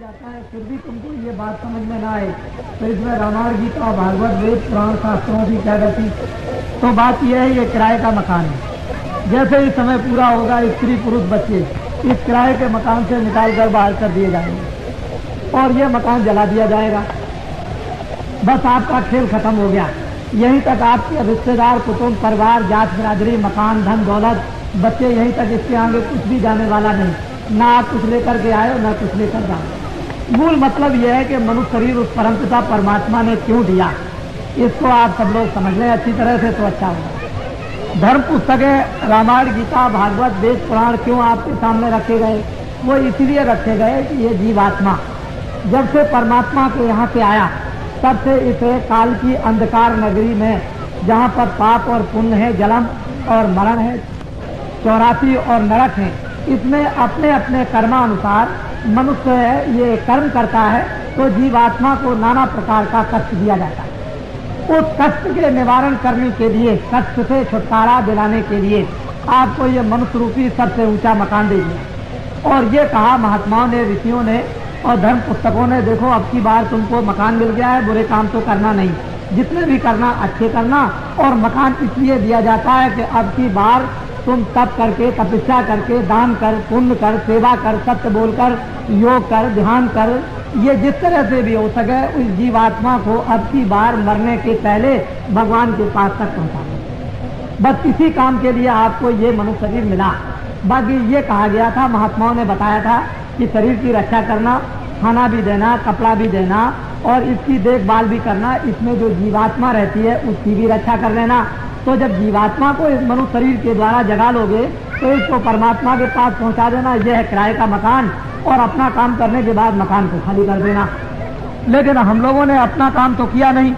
जाता है फिर भी तुमको ये बात समझ में ना आए तो इसमें रामायण गीता भागवत वेद पुराण शास्त्रों की क्या गति। तो बात यह है, ये किराए का मकान है। जैसे ही समय पूरा होगा स्त्री पुरुष बच्चे इस किराए के मकान से निकाल कर बाहर कर दिए जाएंगे और ये मकान जला दिया जाएगा। बस आपका खेल खत्म हो गया। यहीं तक आपके रिश्तेदार कुटुंब परिवार जात बिरादरी मकान धन दौलत बच्चे यहीं तक, इसके आगे कुछ भी जाने वाला नहीं। ना आप कुछ लेकर के आए ना कुछ लेकर जाओ। मूल मतलब यह है कि मनुष्य शरीर उस परमपिता परमात्मा ने क्यों दिया, इसको आप सब लोग समझ लें अच्छी तरह से तो अच्छा होगा। धर्म पुस्तकें रामायण गीता भागवत वेद पुराण क्यों आपके सामने रखे गए? वो इसलिए रखे गए कि ये जीवात्मा जब से परमात्मा के यहाँ से आया तब से इसे काल की अंधकार नगरी में, जहाँ पर पाप और पुण्य है, जन्म और मरण है, 84 और नरक है, इसमें अपने अपने कर्मानुसार मनुष्य ये कर्म करता है तो जीवात्मा को नाना प्रकार का कष्ट दिया जाता है। उस कष्ट के निवारण करने के लिए, कष्ट से छुटकारा दिलाने के लिए आपको ये मनुष्य रूपी सबसे ऊंचा मकान दे दिया। और ये कहा महात्माओं ने, ऋषियों ने और धर्म पुस्तकों ने, देखो अब की बार तुमको मकान मिल गया है, बुरे काम तो करना नहीं, जितने भी करना अच्छे करना। और मकान इसलिए दिया जाता है कि अब की बार तुम तप करके, तपस्या करके, दान कर, पुण्य कर, सेवा कर, सत्य बोलकर, योग कर, ध्यान कर, ये जिस तरह से भी हो सके उस जीवात्मा को अब की बार मरने के पहले भगवान के पास तक पहुंचा। बस इसी काम के लिए आपको ये मनुष्य शरीर मिला। बाकी ये कहा गया था, महात्माओं ने बताया था कि शरीर की रक्षा करना, खाना भी देना, कपड़ा भी देना और इसकी देखभाल भी करना, इसमें जो जीवात्मा रहती है उसकी भी रक्षा कर लेना। तो जब जीवात्मा को इस मनुष्य शरीर के द्वारा जगा लोगे तो इसको परमात्मा के पास पहुंचा देना, यह है किराए का मकान। और अपना काम करने के बाद मकान को खाली कर देना। लेकिन हम लोगों ने अपना काम तो किया नहीं,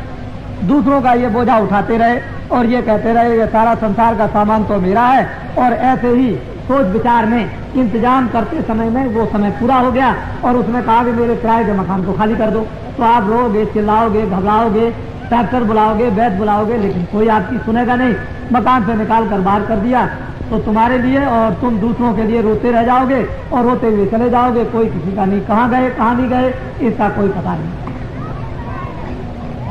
दूसरों का ये बोझा उठाते रहे और ये कहते रहे ये सारा संसार का सामान तो मेरा है। और ऐसे ही सोच विचार में इंतजाम करते समय में वो समय पूरा हो गया और उसने कहा कि मेरे किराए के मकान को खाली कर दो। तो आप रोगे, चिल्लाओगे, घबराओगे, ट्रैक्टर बुलाओगे, वैद्य बुलाओगे, लेकिन कोई आपकी सुनेगा नहीं। मकान से निकाल कर बाहर कर दिया तो तुम्हारे लिए और तुम दूसरों के लिए रोते रह जाओगे और रोते हुए चले जाओगे। कोई किसी का नहीं, कहाँ गए कहाँ नहीं गए इसका कोई पता नहीं।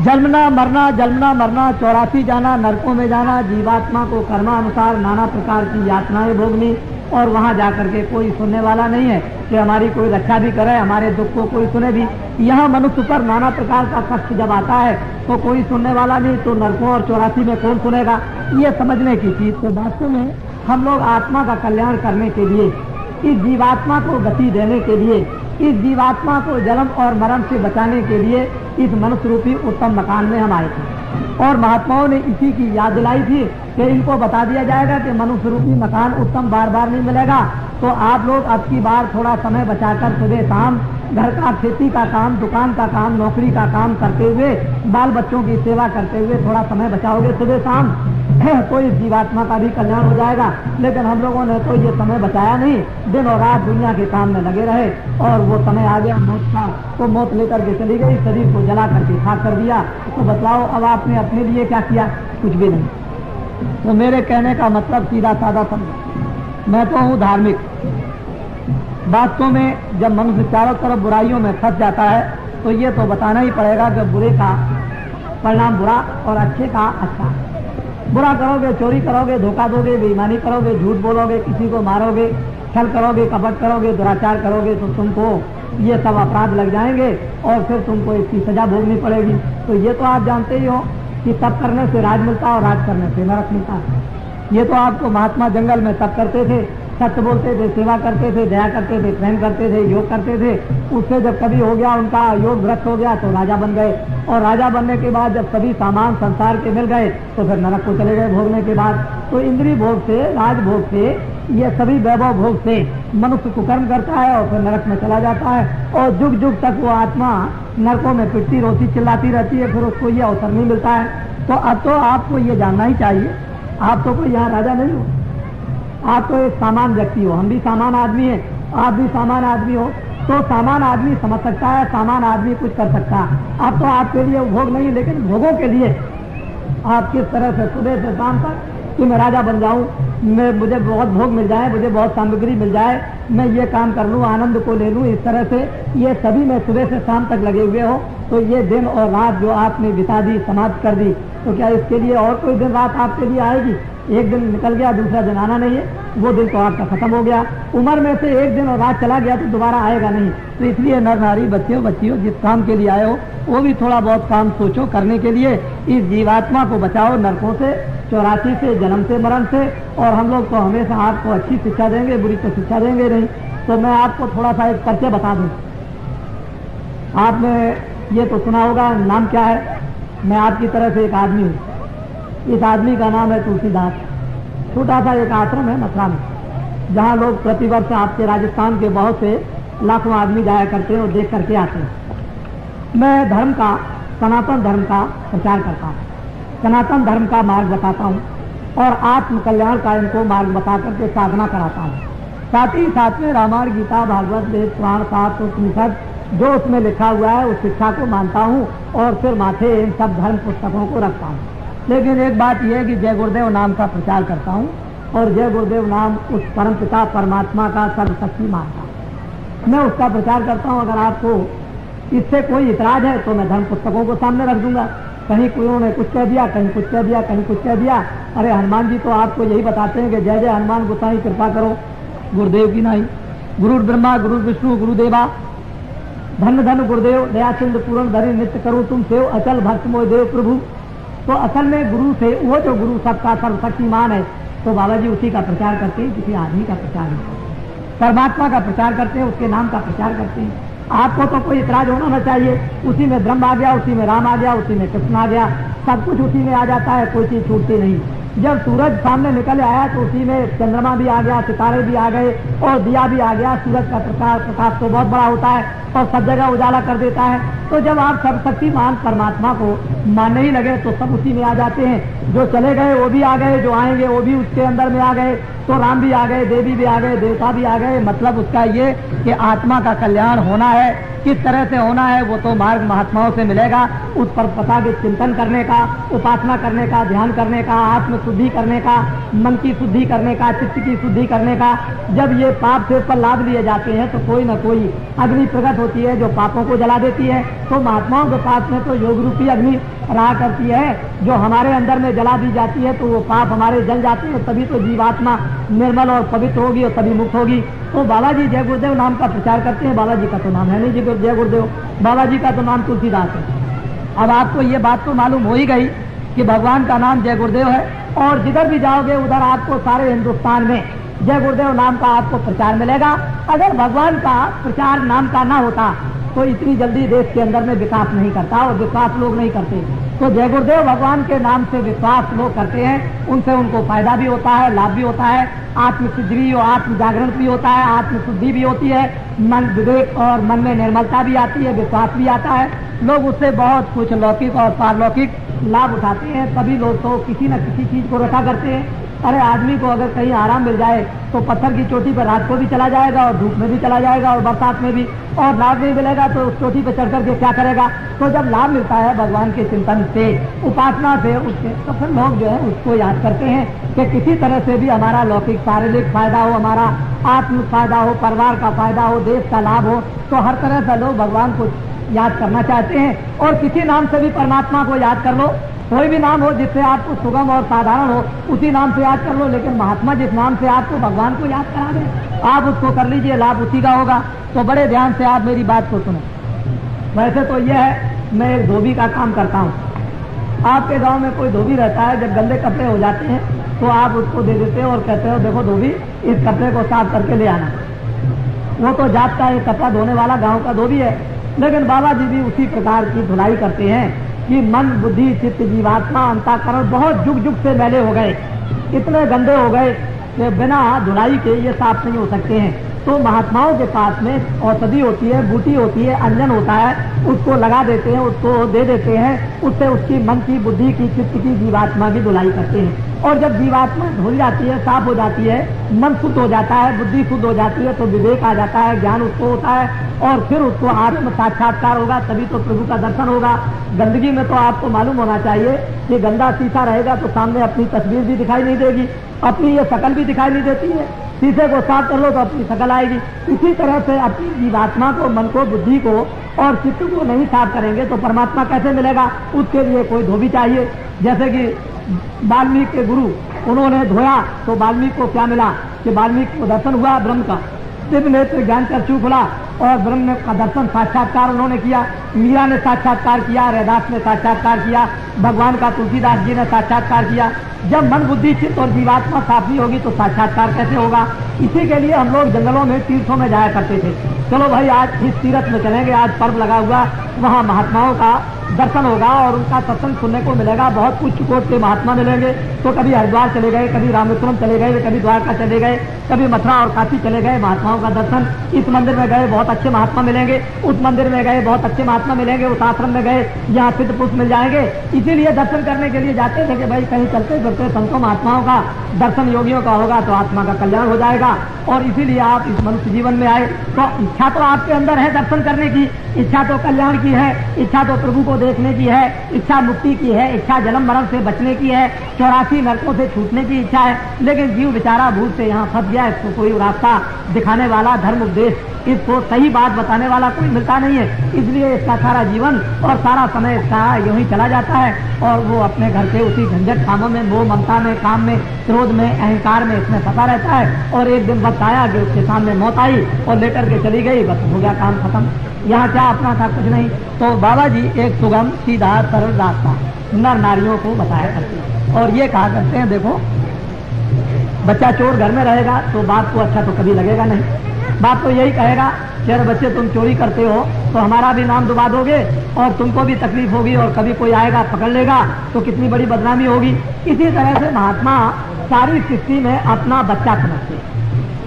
जन्मना मरना, जन्मना मरना, 84 जाना, नरकों में जाना, जीवात्मा को कर्मानुसार नाना प्रकार की यातनाएं भोगनी और वहां जाकर के कोई सुनने वाला नहीं है कि हमारी कोई रक्षा भी करे, हमारे दुख को कोई सुने भी। यहाँ मनुष्य पर नाना प्रकार का कष्ट जब आता है तो कोई सुनने वाला नहीं, तो नरकों और 84 में कौन सुनेगा? ये समझने की चीज। तो वास्तव में हम लोग आत्मा का कल्याण करने के लिए, इस जीवात्मा को गति देने के लिए, इस जीवात्मा को जन्म और मरण से बचाने के लिए इस मनुष्य रूपी उत्तम मकान में हम आए थे। और महात्माओं ने इसी की याद दिलाई थी कि इनको बता दिया जाएगा कि मनुष्य रूपी मकान उत्तम बार बार नहीं मिलेगा। तो आप लोग अब की बार थोड़ा समय बचाकर सुबह शाम घर का, खेती का काम, दुकान का काम, नौकरी का काम करते हुए, बाल बच्चों की सेवा करते हुए थोड़ा समय बचाओगे सुबह शाम तो इस जीवात्मा का भी कल्याण हो जाएगा। लेकिन हम लोगों ने तो ये समय बचाया नहीं, दिन और रात दुनिया के काम में लगे रहे और वो समय आ गया मौत का, तो मौत लेकर के चली गई, शरीर को जला करके खाक कर दिया। तो बताओ अब आपने अपने लिए क्या किया? कुछ भी नहीं। तो मेरे कहने का मतलब सीधा साधा समझो, मैं तो हूँ धार्मिक। वास्तव में जब मनुष्य चारों तरफ बुराइयों में फंस जाता है तो ये तो बताना ही पड़ेगा कि बुरे का परिणाम बुरा और अच्छे का अच्छा। बुरा करोगे, चोरी करोगे, धोखा दोगे, बेईमानी करोगे, झूठ बोलोगे, किसी को मारोगे, छल करोगे, कपट करोगे, दुराचार करोगे तो तुमको ये सब अपराध लग जाएंगे और फिर तुमको इसकी सजा भोगनी पड़ेगी। तो ये तो आप जानते ही हो कि तप करने से राज मिलता है और राज करने से नरक मिलता है। ये तो आपको महात्मा जंगल में तप करते थे, सत्य बोलते थे, सेवा करते थे, दया करते थे, प्रेम करते थे, योग करते थे। उससे जब कभी हो गया उनका योग भ्रष्ट हो गया तो राजा बन गए। और राजा बनने के बाद जब सभी सामान संसार के मिल गए तो फिर नरक को चले गए भोगने के बाद। तो इंद्रिय भोग से, राज भोग से, ये सभी वैभव भोग से मनुष्य कुकर्म करता है और फिर नरक में चला जाता है। और जुग जुग तक वो आत्मा नरकों में पिटती रोती चिल्लाती रहती है, फिर उसको ये अवसर नहीं मिलता है। तो अब तो आपको ये जानना ही चाहिए, आप तो कोई यहाँ राजा नहीं हो, आप तो एक सामान व्यक्ति हो, हम भी सामान आदमी हैं, आप भी सामान आदमी हो। तो सामान आदमी समझ सकता है, सामान आदमी कुछ कर सकता है। अब तो आपके लिए भोग नहीं, लेकिन भोगों के लिए आप किस तरह से सुबह से शाम तक कि मैं राजा बन जाऊं, मैं मुझे बहुत भोग मिल जाए, मुझे बहुत सामग्री मिल जाए, मैं ये काम कर लूं, आनंद को ले लूं, इस तरह से ये सभी में सुबह से शाम तक लगे हुए हो, तो ये दिन और रात जो आपने बिता दी, समाप्त कर दी, तो क्या इसके लिए और कोई दिन रात आपके लिए आएगी? एक दिन निकल गया, दूसरा दिन आना नहीं है, वो दिन तो आपका खत्म हो गया। उम्र में से एक दिन और रात चला गया तो दोबारा आएगा नहीं। तो इसलिए नर नारी, बच्चियों बच्चियों, जिस काम के लिए आए हो वो भी थोड़ा बहुत काम सोचो करने के लिए। इस जीवात्मा को बचाओ नरकों से, 84 से, जन्म से, मरण से। और हम लोग तो हमेशा आपको अच्छी शिक्षा देंगे, बुरी तो शिक्षा देंगे नहीं। तो मैं आपको थोड़ा सा एक परिचय बता दूं। आपने ये तो सुना होगा, नाम क्या है? मैं आपकी तरह से एक आदमी हूँ। इस आदमी का नाम है तुलसीदास। छोटा सा एक आश्रम है मथुरा में, जहाँ लोग प्रतिवर्ष आपके राजस्थान के बहुत से लाखों आदमी जाया करते हैं और देख करके आते हैं। मैं धर्म का, सनातन धर्म का प्रचार करता हूँ, सनातन धर्म का मार्ग बताता हूँ और आत्म कल्याण का इनको मार्ग बता करके साधना कराता हूँ। साथ ही साथ में रामायण, गीता, भागवत, वेद, पुराण, शास्त्र, उपनिषद जो उसमें लिखा हुआ है उस शिक्षा को मानता हूँ और फिर माथे इन सब धर्म पुस्तकों को रखता हूँ। लेकिन एक बात यह है कि जय गुरुदेव नाम का प्रचार करता हूँ और जय गुरुदेव नाम उस परम पिता परमात्मा का सर्वशक्ति मानता हूँ। मैं उसका प्रचार करता हूँ। अगर आपको इससे कोई इतराज है तो मैं धर्म पुस्तकों को सामने रख दूंगा। कहीं कोई उन्होंने कुछ कह दिया, कहीं कुछ कह दिया, कहीं कुछ कह दिया। अरे हनुमान जी तो आपको यही बताते हैं कि जय जय हनुमान गोसाई कृपा करो, गुरुदेव की नहीं। गुरु ब्रह्मा गुरु विष्णु गुरुदेवा, धन धन गुरुदेव, दया सिंधु पूर्ण धरि नित्य करो तुम सेव, अचल भक्त मोह देव प्रभु। तो असल में गुरु से, वो जो गुरु सबका सर्वशक्तिमान है, तो बाबा जी उसी का प्रचार करते हैं, किसी आदमी का प्रचार नहीं। परमात्मा का प्रचार करते हैं, उसके नाम का प्रचार करते हैं। आपको तो कोई इतराज होना न चाहिए। उसी में ब्रह्म आ गया, उसी में राम आ गया, उसी में कृष्ण आ गया, सब कुछ उसी में आ जाता है, कोई चीज छूटती नहीं। जब सूरज सामने निकल आया तो उसी में चंद्रमा भी आ गया, सितारे भी आ गए और दिया भी आ गया। सूरज का प्रकाश तो बहुत बड़ा होता है और सब जगह उजाला कर देता है। तो जब आप सर्वशक्तिमान परमात्मा को मानने ही लगे तो सब उसी में आ जाते हैं। जो चले गए वो भी आ गए, जो आएंगे वो भी उसके अंदर में आ गए। तो राम भी आ गए, देवी भी आ गए, देवता भी आ गए। मतलब उसका ये कि आत्मा का कल्याण होना है, किस तरह से होना है वो तो मार्ग महात्माओं से मिलेगा। उस पर पता के चिंतन करने का, उपासना करने का, ध्यान करने का, आत्म शुद्धि करने का, मन की शुद्धि करने का, चित्त की शुद्धि करने का। जब ये पाप से पर लाभ लिए जाते हैं तो कोई न कोई अग्नि प्रकट होती है जो पापों को जला देती है। तो महात्माओं के पास में तो योग रूपी अग्नि रहा करती है जो हमारे अंदर में जला दी जाती है, तो वो पाप हमारे जल जाते हैं। तभी तो जीवात्मा निर्मल और पवित्र होगी और तभी मुक्त होगी। तो बाबा जी जय गुरुदेव नाम का प्रचार करते हैं। बाबा जी का तो नाम है नहीं जय गुरुदेव, बाबा जी का तो नाम तुलसीदास है। अब आपको ये बात तो मालूम हो ही गई कि भगवान का नाम जय गुरुदेव है और जिधर भी जाओगे उधर आपको सारे हिंदुस्तान में जय गुरुदेव नाम का आपको प्रचार मिलेगा। अगर भगवान का प्रचार नाम का ना होता तो इतनी जल्दी देश के अंदर में विकास नहीं करता और विकास लोग नहीं करते। तो जय गुरुदेव भगवान के नाम से विश्वास लोग करते हैं, उनसे उनको फायदा भी होता है, लाभ भी होता है, आत्मसिद्धि और आत्म जागरण भी होता है, आत्मशुद्धि भी होती है, मन विवेक और मन में निर्मलता भी आती है, विश्वास भी आता है। लोग उससे बहुत कुछ लौकिक और पारलौकिक लाभ उठाते हैं। तभी लोग तो किसी न किसी चीज को रखा करते हैं। अरे आदमी को अगर कहीं आराम मिल जाए तो पत्थर की चोटी पर रात को भी चला जाएगा और धूप में भी चला जाएगा और बरसात में भी, और लाभ नहीं मिलेगा तो उस चोटी पर चढ़ करके क्या करेगा। तो जब लाभ मिलता है भगवान के चिंतन से, उपासना से, उससे तो फिर लोग जो है उसको याद करते हैं कि किसी तरह से भी हमारा लौकिक शारीरिक फायदा हो, हमारा आत्म फायदा हो, परिवार का फायदा हो, देश का लाभ हो। तो हर तरह से लोग भगवान को याद करना चाहते हैं। और किसी नाम से भी परमात्मा को याद कर लो, कोई भी नाम हो जिससे आपको सुगम और साधारण हो उसी नाम से याद कर लो। लेकिन महात्मा जिस नाम से आपको भगवान को याद करा दे आप उसको कर लीजिए, लाभ उसी का होगा। तो बड़े ध्यान से आप मेरी बात को सुनो। वैसे तो यह है, मैं एक धोबी का काम करता हूँ। आपके गांव में कोई धोबी रहता है, जब गंदे कपड़े हो जाते हैं तो आप उसको दे देते हो और कहते हो देखो धोबी इस कपड़े को साफ करके ले आना। वो तो जात का एक कपड़ा धोने वाला गाँव का धोबी है। लेकिन बाबा जी भी उसी प्रकार की धुलाई करते हैं कि मन बुद्धि चित्त जीवात्मा अंतःकरण बहुत जुग जुग से मैले हो गए, इतने गंदे हो गए कि बिना धुलाई के ये साफ नहीं हो सकते हैं। तो महात्माओं के पास में औषधि होती है, बूटी होती है, अंजन होता है, उसको लगा देते हैं, उसको दे देते हैं, उससे उसकी मन की, बुद्धि की, चित्त की, जीवात्मा की धुलाई करते हैं। और जब जीवात्मा धुल जाती है, साफ हो जाती है, मन शुद्ध हो जाता है, बुद्धि शुद्ध हो जाती है, तो विवेक आ जाता है, ज्ञान उसको होता है और फिर उसको आत्म साक्षात्कार होगा, तभी तो प्रभु का दर्शन होगा। गंदगी में तो आपको मालूम होना चाहिए कि गंदा शीशा रहेगा तो सामने अपनी तस्वीर भी दिखाई नहीं देगी, अपनी ये शकल भी दिखाई नहीं देती है। शीशे को साफ कर लो तो अपनी शकल आएगी। इसी तरह से अपनी जीवात्मा को, मन को, बुद्धि को और चित्त को नहीं साफ करेंगे तो परमात्मा कैसे मिलेगा? उसके लिए कोई धोबी चाहिए। जैसे कि वाल्मीकि के गुरु, उन्होंने धोया तो वाल्मीकि को क्या मिला कि वाल्मीकि को दर्शन हुआ ब्रह्म का, दिव्य नेत्र ज्ञान चक्षु खुला और ब्रह्म का दर्शन साक्षात्कार उन्होंने किया। मीरा ने साक्षात्कार किया, रैदास ने साक्षात्कार किया, भगवान का तुलसीदास जी ने साक्षात्कार किया। जब मन, बुद्धि, चित्त और जीवात्मा साफ नहीं होगी तो साक्षात्कार कैसे होगा? इसी के लिए हम लोग जंगलों में, तीर्थों में जाया करते थे। चलो भाई आज इस तीर्थ में चलेंगे, आज पर्व लगा हुआ, वहाँ महात्माओं का दर्शन होगा और उनका सत्संग सुनने को मिलेगा। बहुत उच्च कोट के महात्मा मिलेंगे। तो कभी हरिद्वार चले गए, कभी रामेश्वरम चले गए, कभी द्वारका चले गए, कभी मथुरा और काशी चले गए, महात्माओं का दर्शन। इस मंदिर में गए, बहुत अच्छे महात्मा मिलेंगे, उस मंदिर में गए, बहुत अच्छे महात्मा मिलेंगे, उस आश्रम में गए, यहाँ सिद्ध पुरुष मिल जाएंगे। इसीलिए दर्शन करने के लिए जाते थे कि भाई कहीं चलते फिरते संतों महात्माओं का दर्शन, योगियों का होगा तो आत्मा का कल्याण हो जाएगा। और इसीलिए आप इस मनुष्य जीवन में आए। तो इच्छा तो आपके अंदर है दर्शन करने की, इच्छा तो कल्याण की है, इच्छा तो प्रभु को देखने की है, इच्छा मुक्ति की है, इच्छा जन्म मरण से बचने की है, 84 नरकों से छूटने की इच्छा है। लेकिन जीव बेचारा भूल से यहाँ फंस गया। इसको कोई रास्ता दिखाने वाला, धर्म उपदेश, इसको सही बात बताने वाला कोई मिलता नहीं है। इसलिए इसका सारा जीवन और सारा समय इसका यूं ही चला जाता है और वो अपने घर के उसी झंझट कामों में, मोह ममता में, काम में, क्रोध में, अहंकार में इसमें फंसा रहता है। और एक दिन वक्त आया कि उसके सामने मौत आई और लेटर के चली गई, बस हो गया काम खत्म। यहाँ क्या अपना था? कुछ नहीं। तो बाबा जी एक सुगम, सीधा, सरल रास्ता नर नारियों को बताया करते हैं और ये कहा करते हैं, देखो बच्चा चोर घर में रहेगा तो बाप को अच्छा तो कभी लगेगा नहीं। बाप तो यही कहेगा कि अरे बच्चे तुम चोरी करते हो तो हमारा भी नाम डुबा दोगे और तुमको भी तकलीफ होगी और कभी कोई आएगा पकड़ लेगा तो कितनी बड़ी बदनामी होगी। इसी तरह से महात्मा सारी सृष्टि में अपना बच्चा समझते हैं।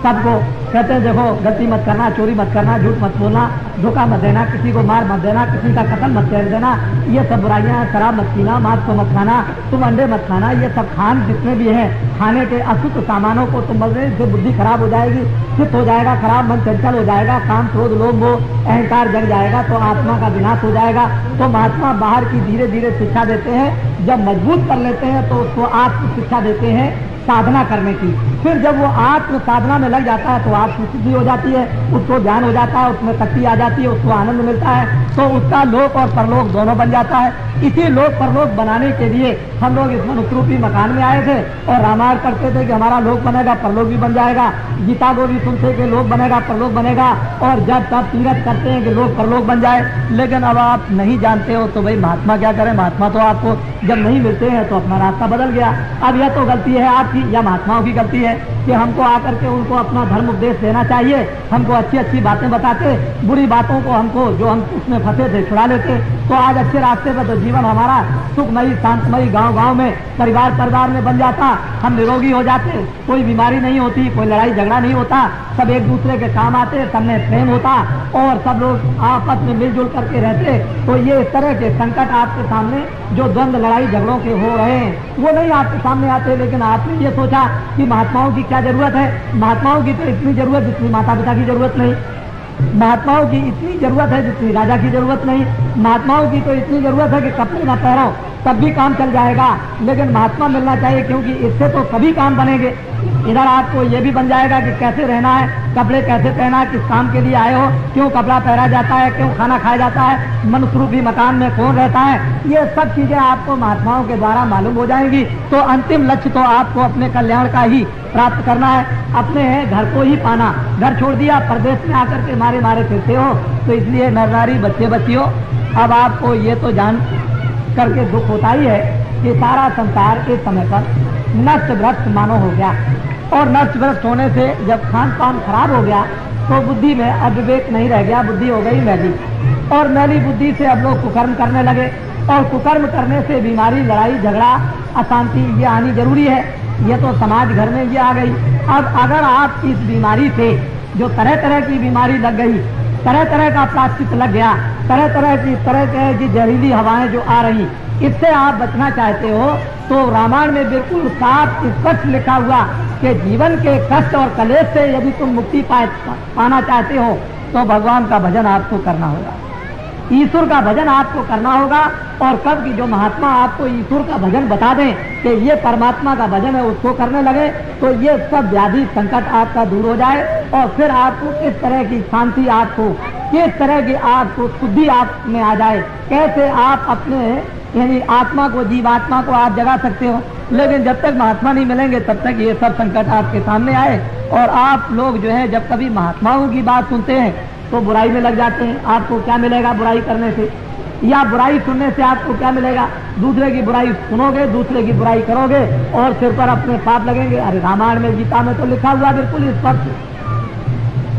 सबको कहते हैं देखो गलती मत करना, चोरी मत करना, झूठ मत बोलना, धोखा मत देना, किसी को मार मत देना, किसी का कत्ल मत कर देना, ये सब बुराइयां, शराब मत पीना, मांस को मत खाना, तुम अंडे मत खाना, ये सब खान जितने भी हैं खाने के अशुद्ध सामानों को तुम बोल रहे, इससे बुद्धि खराब हो जाएगी, चित्त हो जाएगा खराब, मन चंचल हो जाएगा, काम, क्रोध, लोभ, मोह, अहंकार जग जाएगा तो आत्मा का विनाश हो जाएगा। तो महात्मा बाहर की धीरे धीरे शिक्षा देते हैं। जब मजबूत कर लेते हैं तो उसको आत्म शिक्षा देते हैं साधना करने की। फिर जब वो आत्म साधना में लग जाता है तो आत्म सिद्धि हो जाती है, उसको ज्ञान हो जाता है, उसमें शक्ति आ जाती है, उसको आनंद मिलता है, तो उसका लोक और परलोक दोनों बन जाता है। इसी लोक परलोक बनाने के लिए हम लोग इस मनुष्य रूपी मकान में आए थे और रामायण करते थे कि हमारा लोक बनेगा, परलोक भी बन जाएगा। गीता को भी सुनते कि लोक बनेगा, परलोक बनेगा, और जब तब तीरथ करते हैं कि लोक परलोक बन जाए। लेकिन अब आप नहीं जानते हो तो भाई महात्मा क्या करें? महात्मा तो आपको जब नहीं मिलते हैं तो अपना रास्ता बदल गया। अब यह तो गलती है आपकी या महात्माओं की गलती है कि हमको आकर के उनको अपना धर्म उपदेश देना चाहिए, हमको अच्छी अच्छी बातें बताते, बुरी बातों को हमको जो हम उसमें फंसे थे छुड़ा लेते, तो आज अच्छे रास्ते पर तो जीवन हमारा सुखमयी, शांतमयी, गांव गांव में, परिवार परिवार में बन जाता, हम निरोगी हो जाते, कोई बीमारी नहीं होती, कोई लड़ाई झगड़ा नहीं होता, सब एक दूसरे के काम आते, सब में प्रेम होता और सब लोग आपस में मिलजुल करके रहते। तो ये इस तरह के संकट आपके सामने जो द्वंद्व, लड़ाई झगड़ों के हो रहे हैं वो नहीं आपके सामने आते। लेकिन आपने ये सोचा कि महात्माओं की क्या जरूरत है? महात्माओं की तो इतनी जरूरत जितनी माता पिता की जरूरत नहीं, महात्माओं की इतनी जरूरत है जितनी राजा की जरूरत नहीं, महात्माओं की तो इतनी जरूरत है कि कपड़े न पहनो तब भी काम चल जाएगा। लेकिन महात्मा मिलना चाहिए क्योंकि इससे तो सभी काम बनेंगे। इधर आपको ये भी बन जाएगा कि कैसे रहना है, कपड़े कैसे पहना है, किस काम के लिए आए हो, क्यों कपड़ा पहना जाता है, क्यों खाना खाया जाता है, मनुष्य रूपी मकान में कौन रहता है, ये सब चीजें आपको महात्माओं के द्वारा मालूम हो जाएंगी। तो अंतिम लक्ष्य तो आपको अपने कल्याण का ही प्राप्त करना है, अपने घर को ही पाना। घर छोड़ दिया, परदेश में आकर के मारे मारे फिरते हो। तो इसलिए नर नारी, बच्चे बच्चियों, अब आपको ये तो जान करके दुख होता ही है कि सारा संसार के समय पर नष्ट भ्रष्ट मानो हो गया, और नष्ट भ्रष्ट होने से जब खान पान खराब हो गया तो बुद्धि में अविवेक नहीं रह गया, बुद्धि हो गई मैली, और मैली बुद्धि से अब लोग कुकर्म करने लगे, और कुकर्म करने से बीमारी, लड़ाई झगड़ा, अशांति ये आनी जरूरी है। ये तो समाज घर में ये आ गई। अब अगर आप इस बीमारी से जो तरह तरह की बीमारी लग गई, तरह तरह का प्लास्टिक लग गया, तरह की जहरीली हवाएं जो आ रही, इससे आप बचना चाहते हो तो रामायण में बिल्कुल साफ स्पष्ट लिखा हुआ कि जीवन के कष्ट और कलेश से यदि तुम मुक्ति पाना चाहते हो तो भगवान का भजन आपको करना होगा, ईश्वर का भजन आपको करना होगा। और कब की जो महात्मा आपको ईश्वर का भजन बता दें कि ये परमात्मा का भजन है, उसको करने लगे तो ये सब व्याधि संकट आपका दूर हो जाए और फिर आपको किस तरह की शांति, आपको किस तरह की आपको शुद्धि आप में आ जाए, कैसे आप अपने यानी आत्मा को, जीवात्मा को आप जगा सकते हो। लेकिन जब तक महात्मा नहीं मिलेंगे तब तक ये सब संकट आपके सामने आए। और आप लोग जो है जब कभी महात्माओं की बात सुनते हैं तो बुराई में लग जाते हैं। आपको क्या मिलेगा बुराई करने से, या बुराई सुनने से आपको क्या मिलेगा? दूसरे की बुराई सुनोगे, दूसरे की बुराई करोगे और सिर पर अपने पाप लगेंगे। अरे रामायण में, गीता में तो लिखा हुआ बिल्कुल स्पष्ट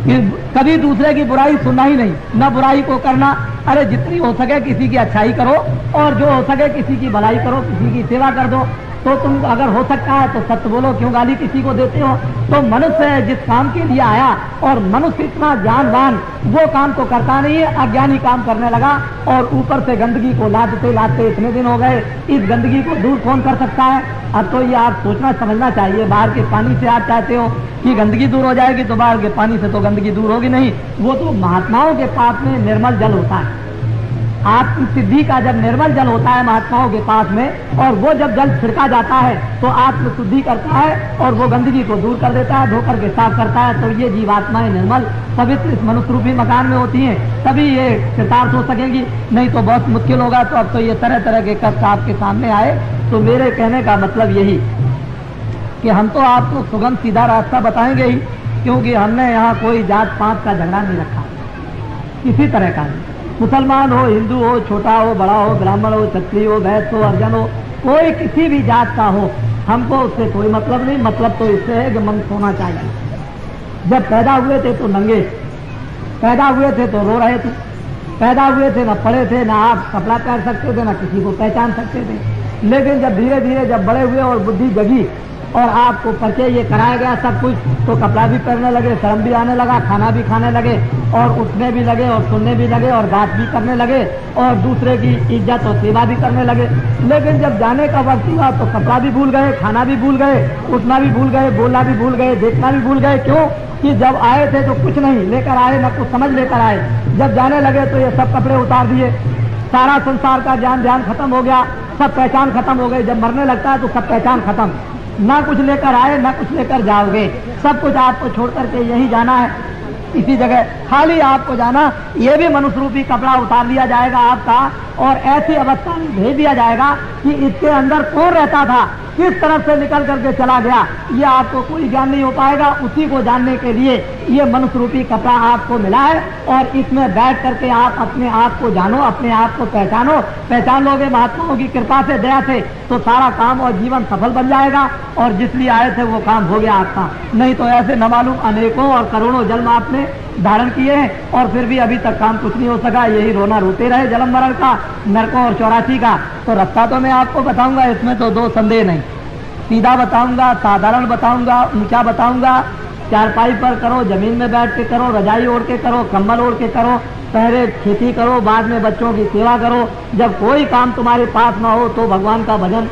कि कभी दूसरे की बुराई सुनना ही नहीं, न बुराई को करना। अरे जितनी हो सके किसी की अच्छाई करो और जो हो सके किसी की भलाई करो, किसी की सेवा कर दो। तो तुम अगर हो सकता है तो सत्य बोलो, क्यों गाली किसी को देते हो? तो मनुष्य जिस काम के लिए आया और मनुष्य इतना ज्ञानवान वो काम तो करता नहीं है, अज्ञानी काम करने लगा और ऊपर से गंदगी को लादते लादते इतने दिन हो गए। इस गंदगी को दूर कौन कर सकता है? अब तो ये आप सोचना समझना चाहिए। बाहर के पानी से आप चाहते हो कि गंदगी दूर हो जाएगी, तो बाहर के पानी से तो गंदगी दूर होगी नहीं। वो तो महात्माओं के पास में निर्मल जल होता है। आत्म सिद्धि का जब निर्मल जल होता है महात्माओं के पास में, और वो जब जल छिड़का जाता है तो आत्म शुद्धि करता है और वो गंदगी को दूर कर देता है, धोकर के साफ करता है। तो ये जीवात्माएं निर्मल पवित्र इस मनुष्य रूपी मकान में होती हैं, तभी ये कृतार्थ हो सकेंगी, नहीं तो बहुत मुश्किल होगा। तो अब तो ये तरह तरह के कष्ट आपके सामने आए। तो मेरे कहने का मतलब यही कि हम तो आपको सुगम सीधा रास्ता बताएंगे ही, क्योंकि हमने यहाँ कोई जात पात का झगड़ा नहीं रखा, किसी तरह का नहीं। मुसलमान हो, हिंदू हो, छोटा हो, बड़ा हो, ब्राह्मण हो, क्षत्रिय हो, वैश्य हो, अर्जन हो, कोई किसी भी जात का हो, हमको उससे कोई मतलब नहीं। मतलब तो इससे है कि मन सोना चाहिए। जब पैदा हुए थे तो नंगे, पैदा हुए थे तो रो रहे थे, पैदा हुए थे ना पढ़े थे, ना आप कपड़ा पहन सकते थे, ना किसी को पहचान सकते थे। लेकिन जब धीरे धीरे जब बड़े हुए और बुद्धि जगी और आपको परिचय ये कराया गया सब कुछ, तो कपड़ा भी पहनने लगे, शर्म भी आने लगा, खाना भी खाने लगे और उठने भी लगे और सुनने भी लगे और बात भी करने लगे और दूसरे की इज्जत और सेवा भी करने लगे। लेकिन जब जाने का वक्त हुआ तो कपड़ा भी भूल गए, खाना भी भूल गए, उठना भी भूल गए, बोलना भी भूल गए, देखना भी भूल गए। क्यों? कि जब आए थे तो कुछ नहीं लेकर आए, न कुछ समझ लेकर आए। जब जाने लगे तो ये सब कपड़े उतार दिए, सारा संसार का ज्ञान ध्यान खत्म हो गया, सब पहचान खत्म हो गई। जब मरने लगता है तो सब पहचान खत्म, ना कुछ लेकर आए ना कुछ लेकर जाओगे, सब कुछ आपको छोड़ करके यही जाना है, इसी जगह खाली आपको जाना। ये भी मनुष्य रूपी कपड़ा उतार लिया जाएगा आपका और ऐसी अवस्था में भेज दिया जाएगा कि इसके अंदर कौन रहता था, किस तरफ से निकल करके चला गया, ये आपको कोई ज्ञान नहीं हो पाएगा। उसी को जानने के लिए ये मनुष्य रूपी कपड़ा आपको मिला है और इसमें बैठ करके आप अपने आप को जानो, अपने आप को पहचानो। पहचान लोगे महात्माओं की कृपा से, दया से, तो सारा काम और जीवन सफल बन जाएगा और जिस लिए आए थे वो काम हो गया आपका। नहीं तो ऐसे न मालूम अनेकों और करोड़ों जन्म आपने धारण किए हैं और फिर भी अभी तक काम कुछ नहीं हो सका। यही रोना रोते रहे जन्म मरण का, नरकों और 84 का। तो रास्ता तो मैं आपको बताऊंगा, इसमें तो दो संदेह नहीं। सीधा बताऊंगा, साधारण बताऊंगा, ऊंचा बताऊंगा। चारपाई पर करो, जमीन में बैठ के करो, रजाई ओढ़ के करो, कंबल ओढ़ के करो, पहले खेती करो, बाद में बच्चों की सेवा करो। जब कोई काम तुम्हारे पास ना हो तो भगवान का भजन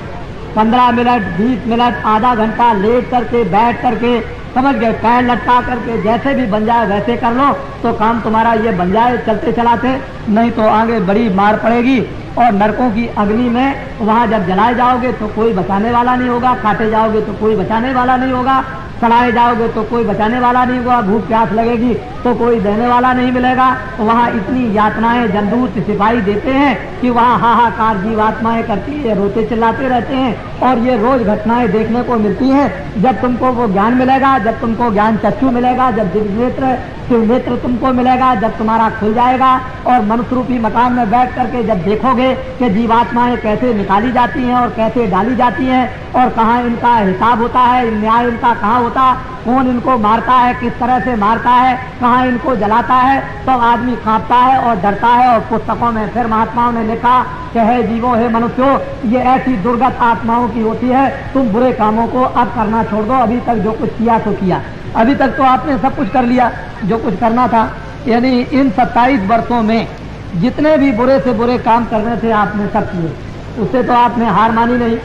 15 मिनट, 20 मिनट, आधा घंटा लेट करके, बैठ करके, समझ गए, पैर लटका करके जैसे भी बन जाए वैसे कर लो तो काम तुम्हारा ये बन जाए चलते चलाते। नहीं तो आगे बड़ी मार पड़ेगी और नरकों की अग्नि में वहां जब जलाए जाओगे तो कोई बचाने वाला नहीं होगा, काटे जाओगे तो कोई बचाने वाला नहीं होगा, सड़ाए जाओगे तो कोई बचाने वाला नहीं होगा, भूख प्यास लगेगी तो कोई देने वाला नहीं मिलेगा। वहाँ इतनी यातनाएं जमदूत सिपाही देते हैं कि वहाँ हाहाकार जीवात्माएं करती है, रोते चिल्लाते रहते हैं और ये रोज घटनाएं देखने को मिलती हैं। जब तुमको वो ज्ञान मिलेगा, जब तुमको ज्ञान चक्षु मिलेगा, जब दिव्य नेत्र तुमको मिलेगा, जब तुम्हारा खुल जाएगा और मनुष्य रूपी मकान में बैठ करके जब देखोगे कि जीवात्माएं कैसे निकाली जाती हैं और कैसे डाली जाती हैं और कहाँ इनका हिसाब होता है, न्याय इनका कहाँ होता, कौन इनको मारता है, किस तरह से मारता है, कहाँ इनको जलाता है, तो आदमी कांपता है और डरता है। और पुस्तकों में फिर महात्माओं ने लिखा कि हे जीवो, हे मनुष्यों, ये ऐसी दुर्गत आत्माओं की होती है, तुम बुरे कामों को अब करना छोड़ दो, अभी तक जो कुछ किया तो किया। अभी तक तो आपने सब कुछ कर लिया जो कुछ करना था, यानी इन 27 वर्षों में जितने भी बुरे से बुरे काम करने थे आपने सब किए, उससे तो आपने हार मानी नहीं।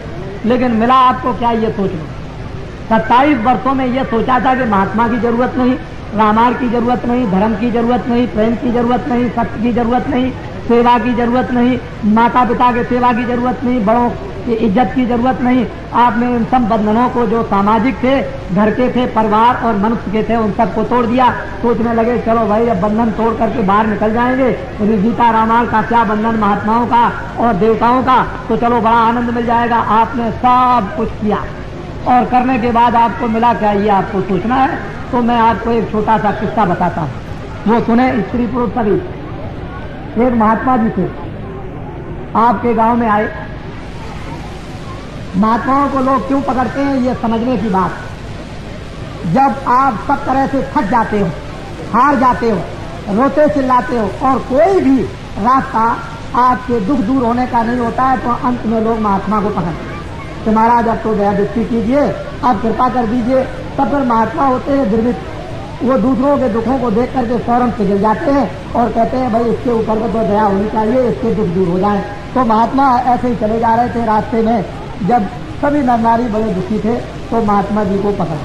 लेकिन मिला आपको क्या, ये सोच लो। 27 वर्षों में ये सोचा था कि महात्मा की जरूरत नहीं, रामायण की जरूरत नहीं, धर्म की जरूरत नहीं, प्रेम की जरूरत नहीं, सत्य की जरूरत नहीं, सेवा की जरूरत नहीं, माता पिता के सेवा की जरूरत नहीं, बड़ों की इज्जत की जरूरत नहीं। आपने इन सब बंधनों को जो सामाजिक थे, घर के थे, परिवार और मनुष्य के थे, उन सबको तोड़ दिया। सोचने लगे चलो भाई अब बंधन तोड़ करके बाहर निकल जाएंगे, गीता रामायण का क्या बंधन महात्माओं का और देवताओं का, तो चलो बड़ा आनंद मिल जाएगा। आपने सब कुछ किया और करने के बाद आपको मिला क्या, ये आपको सोचना है। तो मैं आपको एक छोटा सा किस्सा बताता हूँ, वो सुने। स्त्री पुरुष सभी। एक महात्मा जी थे, आपके गांव में आए। महात्माओं को लोग क्यों पकड़ते हैं, ये समझने की बात। जब आप सब तरह से थक जाते हो, हार जाते हो, रोते चिल्लाते हो और कोई भी रास्ता आपके दुख दूर होने का नहीं होता है, तो अंत में लोग महात्मा को पकड़ते हैं कि महाराज अब तो दया दृष्टि कीजिए, अब कृपा कर दीजिए। तब फिर महात्मा होते हैं द्रवित, वो दूसरों के दुखों को देख करके फौरन पिघल जाते हैं और कहते हैं भाई इसके ऊपर तो दया होनी चाहिए, इसके दुख दूर हो जाए। तो महात्मा ऐसे ही चले जा रहे थे। रास्ते में जब सभी नर नारी बड़े दुखी थे तो महात्मा जी को पकड़ा।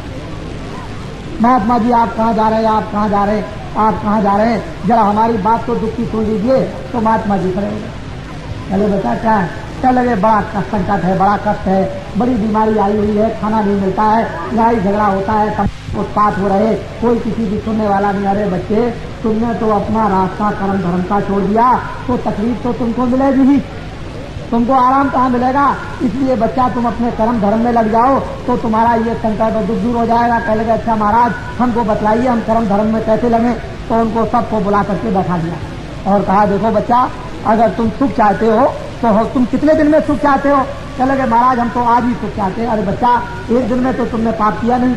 महात्मा जी आप कहाँ जा रहे हैं, आप कहाँ जा रहे हैं, आप कहाँ जा रहे हैं, जरा हमारी बात तो दुखी सुन लीजिए। तो महात्मा जी खड़े हो गए। चले बेटा क्या है, क्या लगे, बड़ा संकट है, बड़ा कष्ट है, बड़ी बीमारी आई हुई है, खाना नहीं मिलता है, लड़ाई झगड़ा होता है, सब उत्पात हो रहे, कोई किसी की सुनने वाला नहीं। अरे बच्चे तुमने तो अपना रास्ता कर्म धर्म का छोड़ दिया तो तकलीफ तो तुमको मिलेगी ही, तुमको आराम कहाँ मिलेगा। इसलिए बच्चा तुम अपने कर्म धर्म में लग जाओ तो तुम्हारा ये संकट और दुख दूर हो जाएगा। कह लगे अच्छा महाराज हमको बतलाइए हम कर्म धर्म में कैसे लगे। तो उनको सबको बुला करके बैठा दिया और कहा देखो बच्चा, अगर तुम सुख चाहते हो तो तुम कितने दिन में सुख चाहते हो। कह लगे महाराज हम तो आज ही सुख चाहते हैं। अरे बच्चा एक दिन में तो तुमने पाप किया नहीं।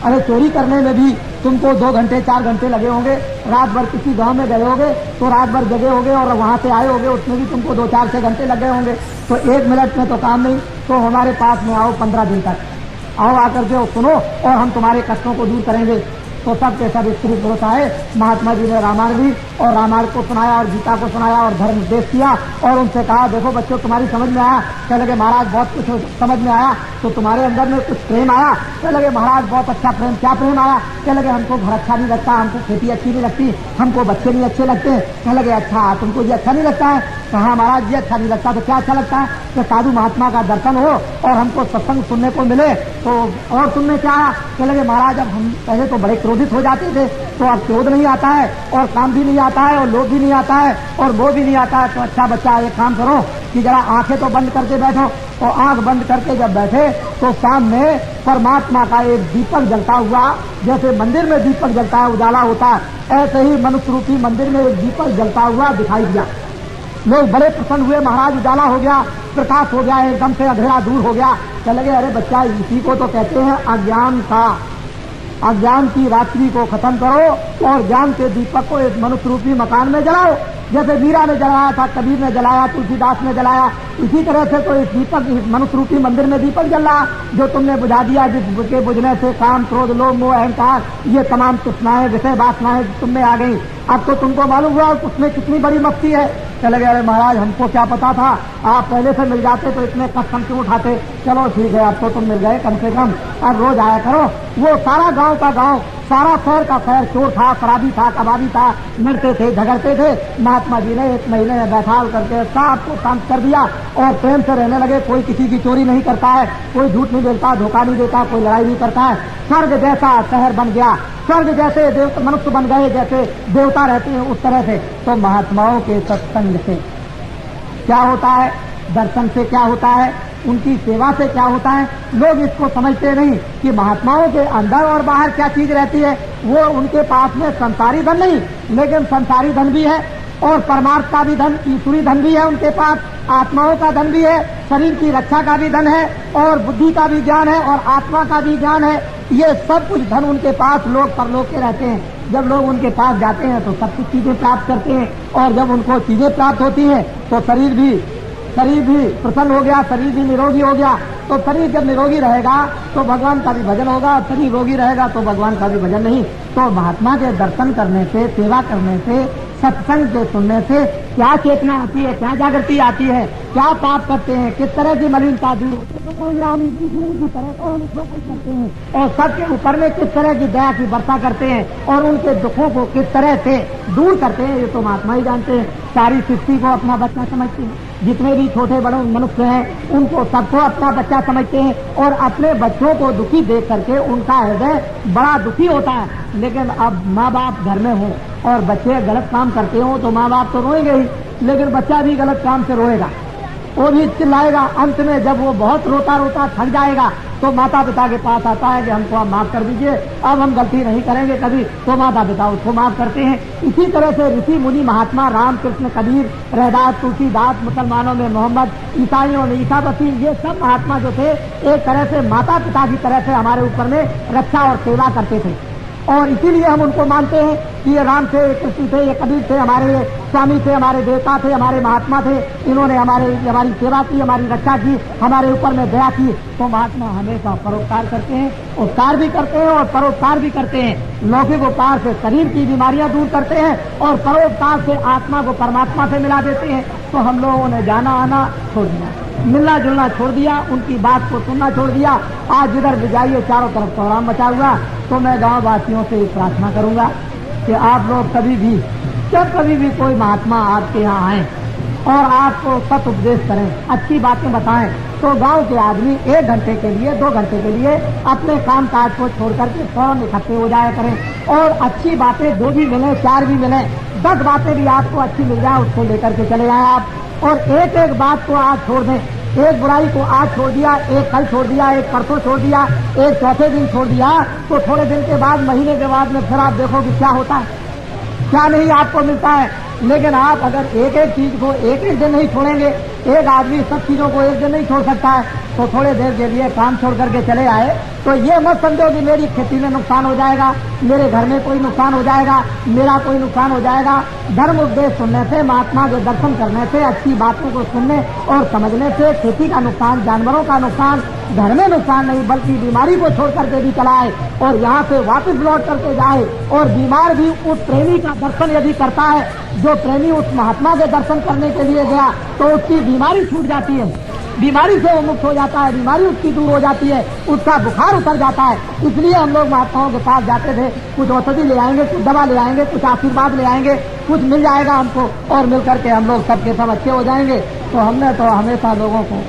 अरे चोरी करने में भी तुमको 2 घंटे 4 घंटे लगे होंगे, रात भर किसी गांव में गए होगे तो रात भर जगे होगे और वहां से आए होगे, उसमें भी तुमको 2-4-6 घंटे लग गए होंगे। तो 1 मिनट में तो काम नहीं। तो हमारे पास में आओ 15 दिन तक आओ, आकर के सुनो और हम तुम्हारे कष्टों को दूर करेंगे। तो सब के सब स्त्री पुरुष आए। महात्मा जी ने रामायण दी और रामायण को सुनाया और गीता को सुनाया और धर्म उपदेश किया और उनसे कहा देखो बच्चों तुम्हारी समझ में आया। कह लगे महाराज बहुत कुछ समझ में आया। तो तुम्हारे अंदर में कुछ प्रेम आया। कह लगे महाराज बहुत अच्छा प्रेम। क्या प्रेम आया। कह लगे हमको घर अच्छा नहीं लगता, हमको खेती अच्छी नहीं लगती, हमको बच्चे नहीं अच्छे लगते। कह लगे अच्छा तुमको ये अच्छा नहीं लगता है। कहा महाराज ये अच्छा नहीं लगता तो क्या अच्छा लगता है कि साधु महात्मा का दर्शन हो और हमको सत्संग सुनने को मिले। तो और तुमने क्या आया। कह लगे महाराज अब हम पहले तो बड़े क्रोधित हो जाते थे, तो अब क्रोध नहीं आता है और काम भी नहीं आता है और लोभ भी नहीं आता है और वो भी नहीं आता है। तो अच्छा बच्चा एक काम करो कि जरा आंखें तो बंद करके बैठो। और आंख बंद करके जब बैठे तो सामने परमात्मा का एक दीपक जलता हुआ, जैसे मंदिर में दीपक जलता है उजाला होता है, ऐसे ही मनुष्य रूपी मंदिर में एक दीपक जलता हुआ दिखाई दिया। लोग बड़े प्रसन्न हुए। महाराज उजाला हो गया, प्रकाश हो गया, एकदम से अंधेरा दूर हो गया। कह लगे अरे बच्चा इसी को तो कहते हैं अज्ञान का। अज्ञान की रात्रि को खत्म करो और ज्ञान के दीपक को एक मनुष्य रूपी मकान में जलाओ। जैसे मीरा ने जलाया था, कबीर ने जलाया, तुलसीदास ने जलाया, इसी तरह से तो इस दीपक इस मनुष्य रूपी मंदिर में दीपक जल रहा जो तुमने बुझा दिया, जिसके बुझने से काम क्रोध लोभ मोह अहंकार ये तमाम तृष्णाएं विषय वासनाएं तुम में आ गई। अब तो तुमको मालूम हुआ उसमें कितनी बड़ी मस्ती है। चले गए अरे महाराज हमको क्या पता था, आप पहले से मिल जाते तो इतने कष्ट हम क्यों उठाते। चलो ठीक है अब तो तुम मिल गए, कम से कम अब रोज आया करो। वो सारा गांव का गांव, सारा शहर का शहर चोर था, शराबी था, कबाबी था, लड़ते थे, झगड़ते थे। महात्मा जी ने 1 महीने में बैठा करके सबको शांत कर दिया और प्रेम से रहने लगे। कोई किसी की चोरी नहीं करता है, कोई झूठ नहीं बोलता, धोखा नहीं देता, कोई लड़ाई नहीं करता है। स्वर्ग जैसा शहर बन गया, स्वर्ग जैसे मनुष्य बन गए, जैसे देवता रहते हैं उस तरह से। तो महात्माओं के सत्संग से क्या होता है, दर्शन से क्या होता है, उनकी सेवा से क्या होता है। लोग इसको समझते नहीं कि महात्माओं के अंदर और बाहर क्या चीज रहती है। वो उनके पास में संसारी धन नहीं, लेकिन संसारी धन भी है और परमार्थ का भी धन, ईश्वरी धन भी है उनके पास, आत्माओं का धन भी है, शरीर की रक्षा का भी धन है और बुद्धि का भी ज्ञान है और आत्मा का भी ज्ञान है। ये सब कुछ धन उनके पास लोग परलोक के रहते हैं। जब लोग उनके पास जाते हैं तो सब कुछ चीजें प्राप्त करते हैं और जब उनको चीजें प्राप्त होती हैं तो शरीर भी प्रसन्न हो गया, शरीर भी निरोगी हो गया, तो शरीर जब निरोगी रहेगा तो भगवान का भी भजन होगा, शरीर रोगी रहेगा तो भगवान का भी भजन नहीं। तो महात्मा के दर्शन करने से, सेवा करने से, सत्संग के सुनने से क्या चेतना आती है, क्या जागृति आती है, क्या पाप करते हैं, किस तरह की मलिनता दूर की तरह करते हैं और सबके ऊपर में किस तरह की दया की वर्षा करते हैं और उनके दुखों को किस तरह से दूर करते हैं, ये तो महात्मा ही जानते हैं। सारी सृष्टि को अपना बच्चा समझते हैं, जितने भी छोटे बड़े मनुष्य हैं उनको सबको अपना बच्चा समझते हैं और अपने बच्चों को दुखी देख करके उनका हृदय बड़ा दुखी होता है। लेकिन अब माँ बाप घर में हो और बच्चे गलत काम करते हो तो माँ बाप तो रोएंगे ही, लेकिन बच्चा भी गलत काम से रोएगा, वो भी चिल्लाएगा। अंत में जब वो बहुत रोता रोता थक जाएगा तो माता पिता के पास आता है कि हमको आप माफ कर दीजिए, अब हम गलती नहीं करेंगे कभी, तो माता पिता उसको माफ करते हैं। इसी तरह से ऋषि मुनि महात्मा राम कृष्ण कबीर रैदास तुलसीदास, मुसलमानों में मोहम्मद, ईसाइयों में ईसा मसीह, ये सब महात्मा जो थे एक तरह से माता पिता की तरह से हमारे ऊपर में रक्षा और सेवा करते थे और इसीलिए हम उनको मानते हैं कि ये राम थे, ये कृष्ण थे, ये कबीर थे, हमारे स्वामी थे, हमारे देवता थे, हमारे महात्मा थे, इन्होंने हमारी सेवा की, हमारी रक्षा की, हमारे ऊपर में दया की। तो महात्मा हमेशा परोपकार करते हैं, उपकार भी करते हैं और परोपकार भी करते हैं। लौकिक उपकार से शरीर की बीमारियां दूर करते हैं और परोपकार से आत्मा को परमात्मा से मिला देते हैं। तो हम लोगों ने जाना आना छोड़ दिया, मिलना जुलना छोड़ दिया, उनकी बात को सुनना छोड़ दिया। आज जिधर भी जाइए चारों तरफ कोहराम मचा हुआ। तो मैं गांव वासियों से प्रार्थना करूंगा कि आप लोग कभी भी, जब कभी भी कोई महात्मा आपके यहाँ आए और आपको सत उपदेश करें, अच्छी बातें बताएं, तो गांव के आदमी 1 घंटे के लिए, 2 घंटे के लिए अपने काम काज को छोड़ करके फौरन इकट्ठे हो जाया करें और अच्छी बातें 2 भी मिले, 4 भी मिले, 10 बातें भी आपको अच्छी मिल जाए, उसको लेकर के चले जाएं आप। और एक एक बात को आज छोड़ दें, एक बुराई को आज छोड़ दिया, एक कल छोड़ दिया, एक परसों छोड़ दिया, एक चौथे दिन छोड़ दिया, तो थोड़े दिन के बाद, महीने के बाद में फिर आप देखोगे क्या होता है, क्या नहीं आपको मिलता है। लेकिन आप अगर एक एक चीज को एक एक दिन नहीं छोड़ेंगे, एक आदमी सब चीजों को एक दिन नहीं छोड़ सकता है, तो थोड़े देर के लिए काम छोड़ करके चले आए तो ये मत समझो कि मेरी खेती में नुकसान हो जाएगा, मेरे घर में कोई नुकसान हो जाएगा, मेरा कोई नुकसान हो जाएगा। धर्म उपदेश सुनने से, महात्मा के दर्शन करने से, अच्छी बातों को सुनने और समझने से खेती का नुकसान, जानवरों का नुकसान, घर में नुकसान नहीं बल्कि बीमारी को छोड़ करके भी चला आए और यहाँ से वापस लौट करके जाए। और बीमार भी उस प्रेमी का दर्शन यदि करता है, जो प्रेमी उस महात्मा के दर्शन करने के लिए गया, तो उसकी बीमारी छूट जाती है, बीमारी से वो मुक्त हो जाता है, बीमारी उसकी दूर हो जाती है, उसका बुखार उतर जाता है। इसलिए हम लोग महात्माओं के पास जाते थे, कुछ औषधि ले आएंगे, कुछ दवा ले आएंगे, कुछ आशीर्वाद ले आएंगे, कुछ मिल जाएगा हमको और मिल करके हम लोग सबके सब अच्छे हो जाएंगे। तो हमने तो हमेशा लोगों को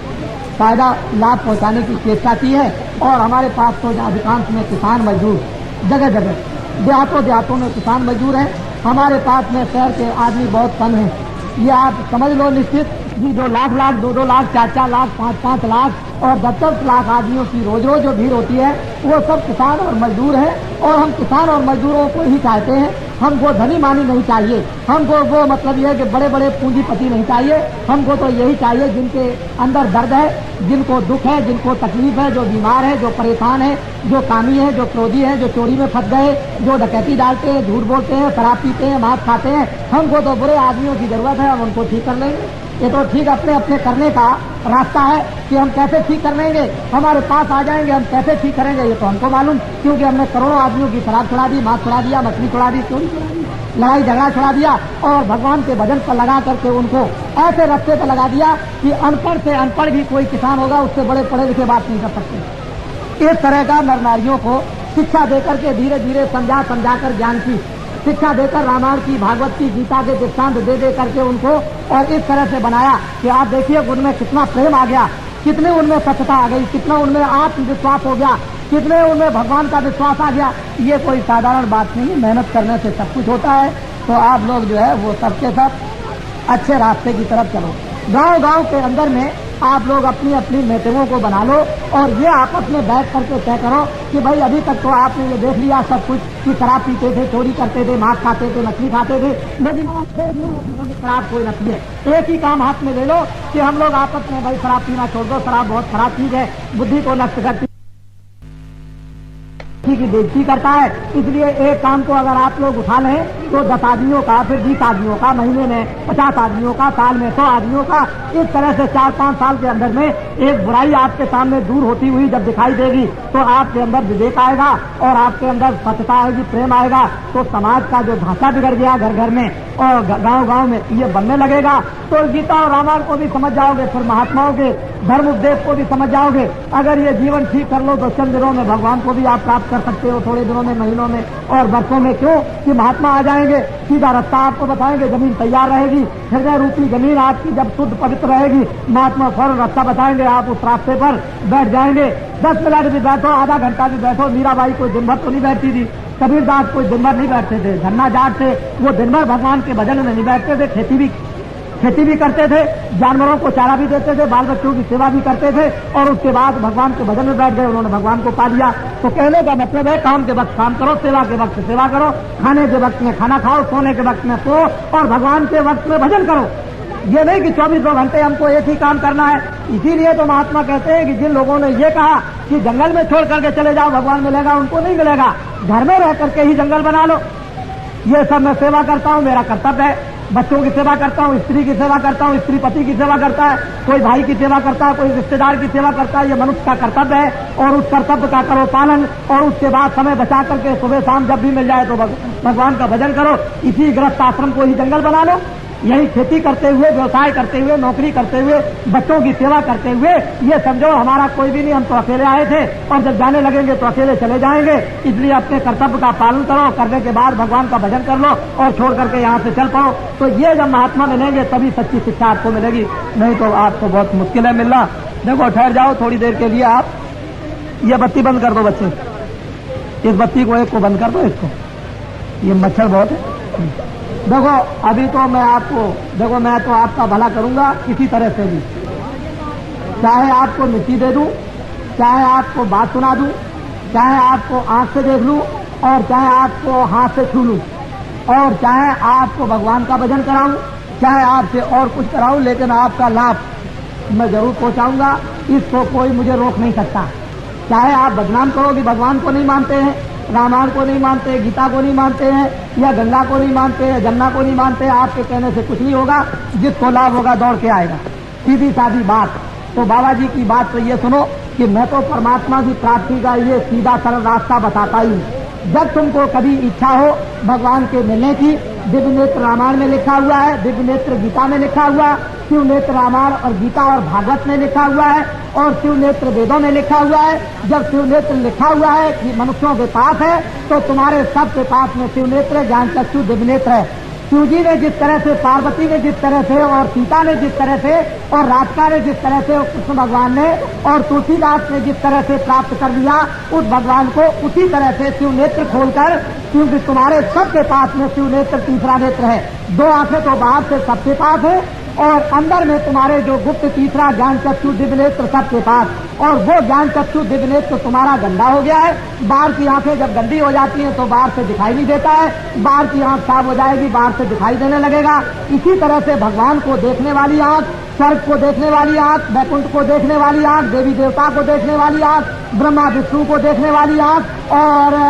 फायदा लाभ पहुंचाने की चेष्टा की है और हमारे पास तो अधिकांश में किसान मजदूर, जगह जगह देहातों में किसान मजदूर हैं। हमारे पास में शहर के आदमी बहुत कम है, ये आप समझ लो निश्चित जी। 2 लाख 2-2 लाख, 4-4 लाख, 5-5 लाख और 10-10 लाख आदमियों की रोज रोज जो भीड़ होती है, वो सब किसान और मजदूर हैं। और हम किसान और मजदूरों को ही चाहते हैं, हमको धनी मानी नहीं चाहिए, हमको वो मतलब ये है कि बड़े बड़े पूंजीपति नहीं चाहिए, हमको तो यही चाहिए जिनके अंदर दर्द है, जिनको दुख है, जिनको तकलीफ है, जो बीमार है, जो परेशान है, जो कामी है, जो क्रोधी है, जो चोरी में फंस गए, जो डकैती डालते हैं, झूठ बोलते हैं, शराब पीते हैं, मांस खाते हैं, हमको तो बुरे आदमियों की जरूरत है, हम उनको ठीक कर लेंगे। ये तो ठीक अपने अपने करने का रास्ता है कि हम कैसे ठीक कर लेंगे, हमारे पास आ जाएंगे, हम कैसे ठीक करेंगे ये तो हमको मालूम, क्योंकि हमने करोड़ों आदमियों की शराब छुड़ा दी, मांस छुड़ा दिया, मछली छुड़ा दी, चोरी छुड़ा दी, लड़ाई झगड़ा छुड़ा दिया और भगवान के भजन पर लगा करके उनको ऐसे रास्ते पर लगा दिया कि अनपढ़ से अनपढ़ भी कोई किसान होगा, उससे बड़े पढ़े लिखे बात नहीं कर सकते। इस तरह का नर नारियों को शिक्षा देकर के धीरे धीरे समझा कर ज्ञान की शिक्षा देकर रामायण की, भागवत की, गीता के दृष्टांत दे करके उनको और इस तरह से बनाया कि आप देखिए उनमें कितना प्रेम आ गया, कितने उनमें सत्यता आ गई, कितना उनमें आत्मविश्वास हो गया, कितने उनमें भगवान का विश्वास आ गया। ये कोई साधारण बात नहीं, मेहनत करने से सब कुछ होता है। तो आप लोग जो है वो सबके सब अच्छे रास्ते की तरफ चलो। गांव गांव के अंदर में आप लोग अपनी अपनी मीटिंगों को बना लो और ये आपस में बैठ करके तय करो कि भाई अभी तक तो आपने ये देख लिया सब कुछ कि शराब पीते थे, चोरी करते थे, मांस खाते थे, मछली खाते थे, लेकिन शराब कोई न पिए। एक ही काम हाथ में ले लो कि हम लोग आपस में भाई शराब पीना छोड़ दो, शराब बहुत खराब चीज है, बुद्धि को नष्ट करती उसी की बेइज्जती करता है। इसलिए एक काम को अगर आप लोग उठा लें तो 10 आदमियों का, फिर 20 आदमियों का, महीने में 50 आदमियों का, साल में 100 आदमियों का, इस तरह से 4-5 साल के अंदर में एक बुराई आपके सामने दूर होती हुई जब दिखाई देगी तो आपके अंदर विवेक आएगा और आपके अंदर सत्यता आएगी, प्रेम आएगा। तो समाज का जो ढांचा बिगड़ गया घर घर में और गांव-गांव में ये बनने लगेगा। तो गीता और रामायण को भी समझ जाओगे, फिर महात्माओं के धर्म उपदेश को भी समझ जाओगे। अगर ये जीवन ठीक कर लो तो चंद दिनों में भगवान को भी आप प्राप्त कर सकते हो, थोड़े दिनों में, महीनों में और वर्षों में। क्यों कि महात्मा आ जाएंगे, सीधा रास्ता आपको बताएंगे, जमीन तैयार रहेगी, हृदय रूपी जमीन आपकी जब शुद्ध पवित्र रहेगी, महात्मा फौरन रास्ता बताएंगे, आप उस रास्ते पर बैठ जाएंगे। 10 मिनट भी बैठो, आधा घंटा भी बैठो। मीराबाई कोई दिन भर तो नहीं बैठती थी, कबीरदास कोई दिन भर नहीं बैठते थे, धन्ना जाट थे, वो दिन भर भगवान के भजन में नहीं बैठते थे, खेती भी करते थे, जानवरों को चारा भी देते थे, बाल बच्चों की सेवा भी करते थे और उसके बाद भगवान के भजन में बैठ गए, उन्होंने भगवान को पा लिया। तो कहने का मतलब है काम के वक्त काम करो, सेवा के वक्त सेवा करो, खाने के वक्त में खाना खाओ, सोने के वक्त में सो और भगवान के वक्त में भजन करो। ये नहीं कि 24 घंटे हमको एक ही काम करना है। इसीलिए तो महात्मा कहते हैं कि जिन लोगों ने ये कहा कि जंगल में छोड़ करके चले जाओ भगवान मिलेगा, उनको नहीं मिलेगा। घर में रह करके ही जंगल बना लो। ये सब मैं सेवा करता हूँ, मेरा कर्तव्य है। बच्चों की सेवा करता हूँ, स्त्री की सेवा करता हूँ, स्त्री पति की सेवा करता है, कोई भाई की सेवा करता है, कोई रिश्तेदार की सेवा करता है। ये मनुष्य का कर्तव्य है और उस कर्तव्य का करो पालन और उसके बाद समय बचा करके सुबह शाम जब भी मिल जाए तो भगवान का भजन करो। इसी गृहस्थ आश्रम को ही जंगल बना लो। यही खेती करते हुए, व्यवसाय करते हुए, नौकरी करते हुए, बच्चों की सेवा करते हुए ये समझो हमारा कोई भी नहीं, हम तो अकेले आए थे और जब जाने लगेंगे तो अकेले चले जाएंगे। इसलिए अपने कर्तव्य का पालन करो, करने के बाद भगवान का भजन कर लो और छोड़ करके यहाँ से चल पाओ। तो ये जब महात्मा मिलेंगे तभी सच्ची शिक्षा आपको मिलेगी, नहीं तो आपको बहुत मुश्किल है मिलना। देखो ठहर जाओ थोड़ी देर के लिए, आप ये बत्ती बंद कर दो बच्चे, इस बत्ती को एक को बंद कर दो, इसको, ये मच्छर बहुत है। देखो अभी तो मैं आपको, देखो मैं तो आपका भला करूंगा किसी तरह से भी, चाहे आपको मिट्टी दे दूं, चाहे आपको बात सुना दूं, चाहे आपको आंख से देख लूं और चाहे आपको हाथ से छू लूं और चाहे आपको भगवान का भजन कराऊं, चाहे आपसे और कुछ कराऊं, लेकिन आपका लाभ मैं जरूर पहुंचाऊंगा। इसको कोई मुझे रोक नहीं सकता। चाहे आप बदनाम करो कि भगवान को नहीं मानते हैं, रामायण को नहीं मानते, गीता को नहीं मानते हैं या गंगा को नहीं मानते हैं, जमुना को नहीं मानते, आपके कहने से कुछ नहीं होगा। जिसको लाभ होगा दौड़ के आएगा, सीधी सादी बात। तो बाबा जी की बात तो ये सुनो कि मैं तो परमात्मा की प्राप्ति का ये सीधा सरल रास्ता बताता ही। जब तुमको कभी इच्छा हो भगवान के मिलने की, दिव्य नेत्र रामायण में लिखा हुआ है, दिव्य नेत्र गीता में लिखा हुआ है, शिव नेत्र रामायण और गीता और भागवत में लिखा हुआ है और शिव नेत्र वेदों में लिखा हुआ है। जब शिव नेत्र लिखा हुआ है कि मनुष्यों के पास है तो तुम्हारे सबके पास में शिव नेत्र, ज्ञान चक्षु, दिव्य नेत्र है। शिव जी ने जिस तरह से, पार्वती ने जिस तरह से और सीता ने जिस तरह से और राधिका ने जिस तरह से और कृष्ण भगवान ने और तुलसीदास ने जिस तरह से प्राप्त कर लिया उस भगवान को, उसी तरह से शिव नेत्र खोलकर, क्योंकि तुम्हारे सबके पास में शिव नेत्र तीसरा नेत्र है। 2 आंखें तो बाहर से सबके पास है और अंदर में तुम्हारे जो गुप्त तीसरा ज्ञान चक्षु दिव्य नेत्र सबके पास, और वो ज्ञान चक्षु दिव्य नेत्र तुम्हारा गंदा हो गया है। बाहर की आंखें जब गंदी हो जाती हैं तो बाहर से दिखाई नहीं देता है, बाहर की आंख साफ हो जाएगी, बाहर से दिखाई देने लगेगा। इसी तरह से भगवान को देखने वाली आंख, स्वर्ग को देखने वाली आंख, वैकुंठ को देखने वाली आंख, देवी देवता को देखने वाली आंख, ब्रह्मा विष्णु को देखने वाली आंख और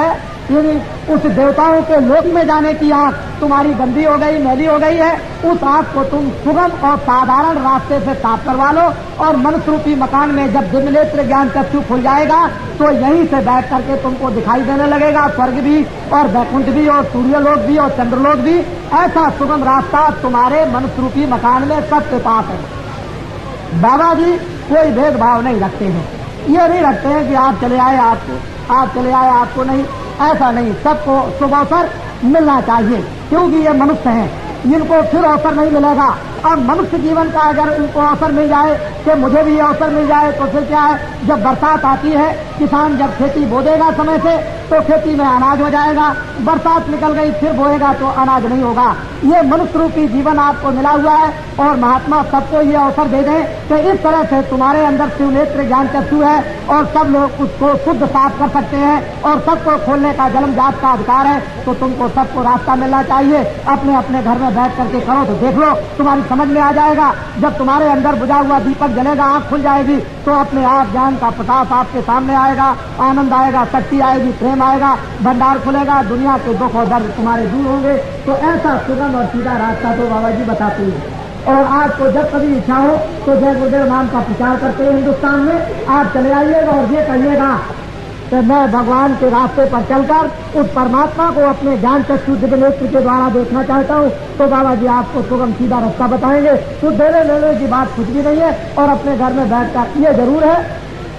उस देवताओं के लोक में जाने की आंख तुम्हारी गंदी हो गई, मैली हो गई है। उस आंख को तुम सुगम और साधारण रास्ते से साफ करवा लो और मनुष्य रूपी मकान में जब दिव्य नेत्र ज्ञान चक्षु खुल जाएगा तो यहीं से बैठ करके तुमको दिखाई देने लगेगा स्वर्ग भी और वैकुंठ भी और सूर्यलोक भी और चंद्रलोक भी। ऐसा सुगम रास्ता तुम्हारे मनुष्य रूपी मकान में सबके पास है। बाबा जी कोई भेदभाव नहीं रखते हैं, ये नहीं रखते हैं कि आप चले आए आप चले आए आपको नहीं, ऐसा नहीं। सबको शुभ अवसर मिलना चाहिए क्योंकि ये मनुष्य हैं, इनको फिर अवसर नहीं मिलेगा। अब मनुष्य जीवन का अगर उनको अवसर मिल जाए कि मुझे भी अवसर मिल जाए तो फिर क्या है, जब बरसात आती है किसान जब खेती बो देगा समय से तो खेती में अनाज हो जाएगा, बरसात निकल गई फिर बोएगा तो अनाज नहीं होगा। ये मनुष्य रूपी जीवन आपको मिला हुआ है और महात्मा सबको ये अवसर दे दें कि इस तरह से तुम्हारे अंदर शिव नेत्र ज्ञान चक्षु है और सब लोग उसको शुद्ध साफ कर सकते हैं और सबको खोलने का जन्म जात का अधिकार है। तो तुमको सबको रास्ता मिलना चाहिए। अपने अपने घर में बैठ करके करो तो देख लो तुम्हारी समझ में आ जाएगा। जब तुम्हारे अंदर बुझा हुआ दीपक जलेगा, आंख खुल जाएगी, तो अपने आप ज्ञान का प्रकाश आपके सामने आएगा, आनंद आएगा, शक्ति आएगी, प्रेम आएगा, भंडार खुलेगा, दुनिया के दुख और दर्द तुम्हारे दूर होंगे। तो ऐसा सुगम और सीधा रास्ता तो बाबा जी बताते हैं। और आपको जब कभी इच्छा हो तो जय गुरुदेव नाम का प्रचार करते हैं हिंदुस्तान में, आप चले आइएगा और ये कहिएगा कि मैं भगवान के रास्ते पर चलकर उस परमात्मा को अपने ज्ञान चक्षु दिव्य नेत्र के द्वारा देखना चाहता हूँ। तो बाबा जी आपको सुगम सीधा रास्ता बताएंगे। तो देने लेने की बात कुछ भी नहीं है। और अपने घर में बैठकर ये जरूर है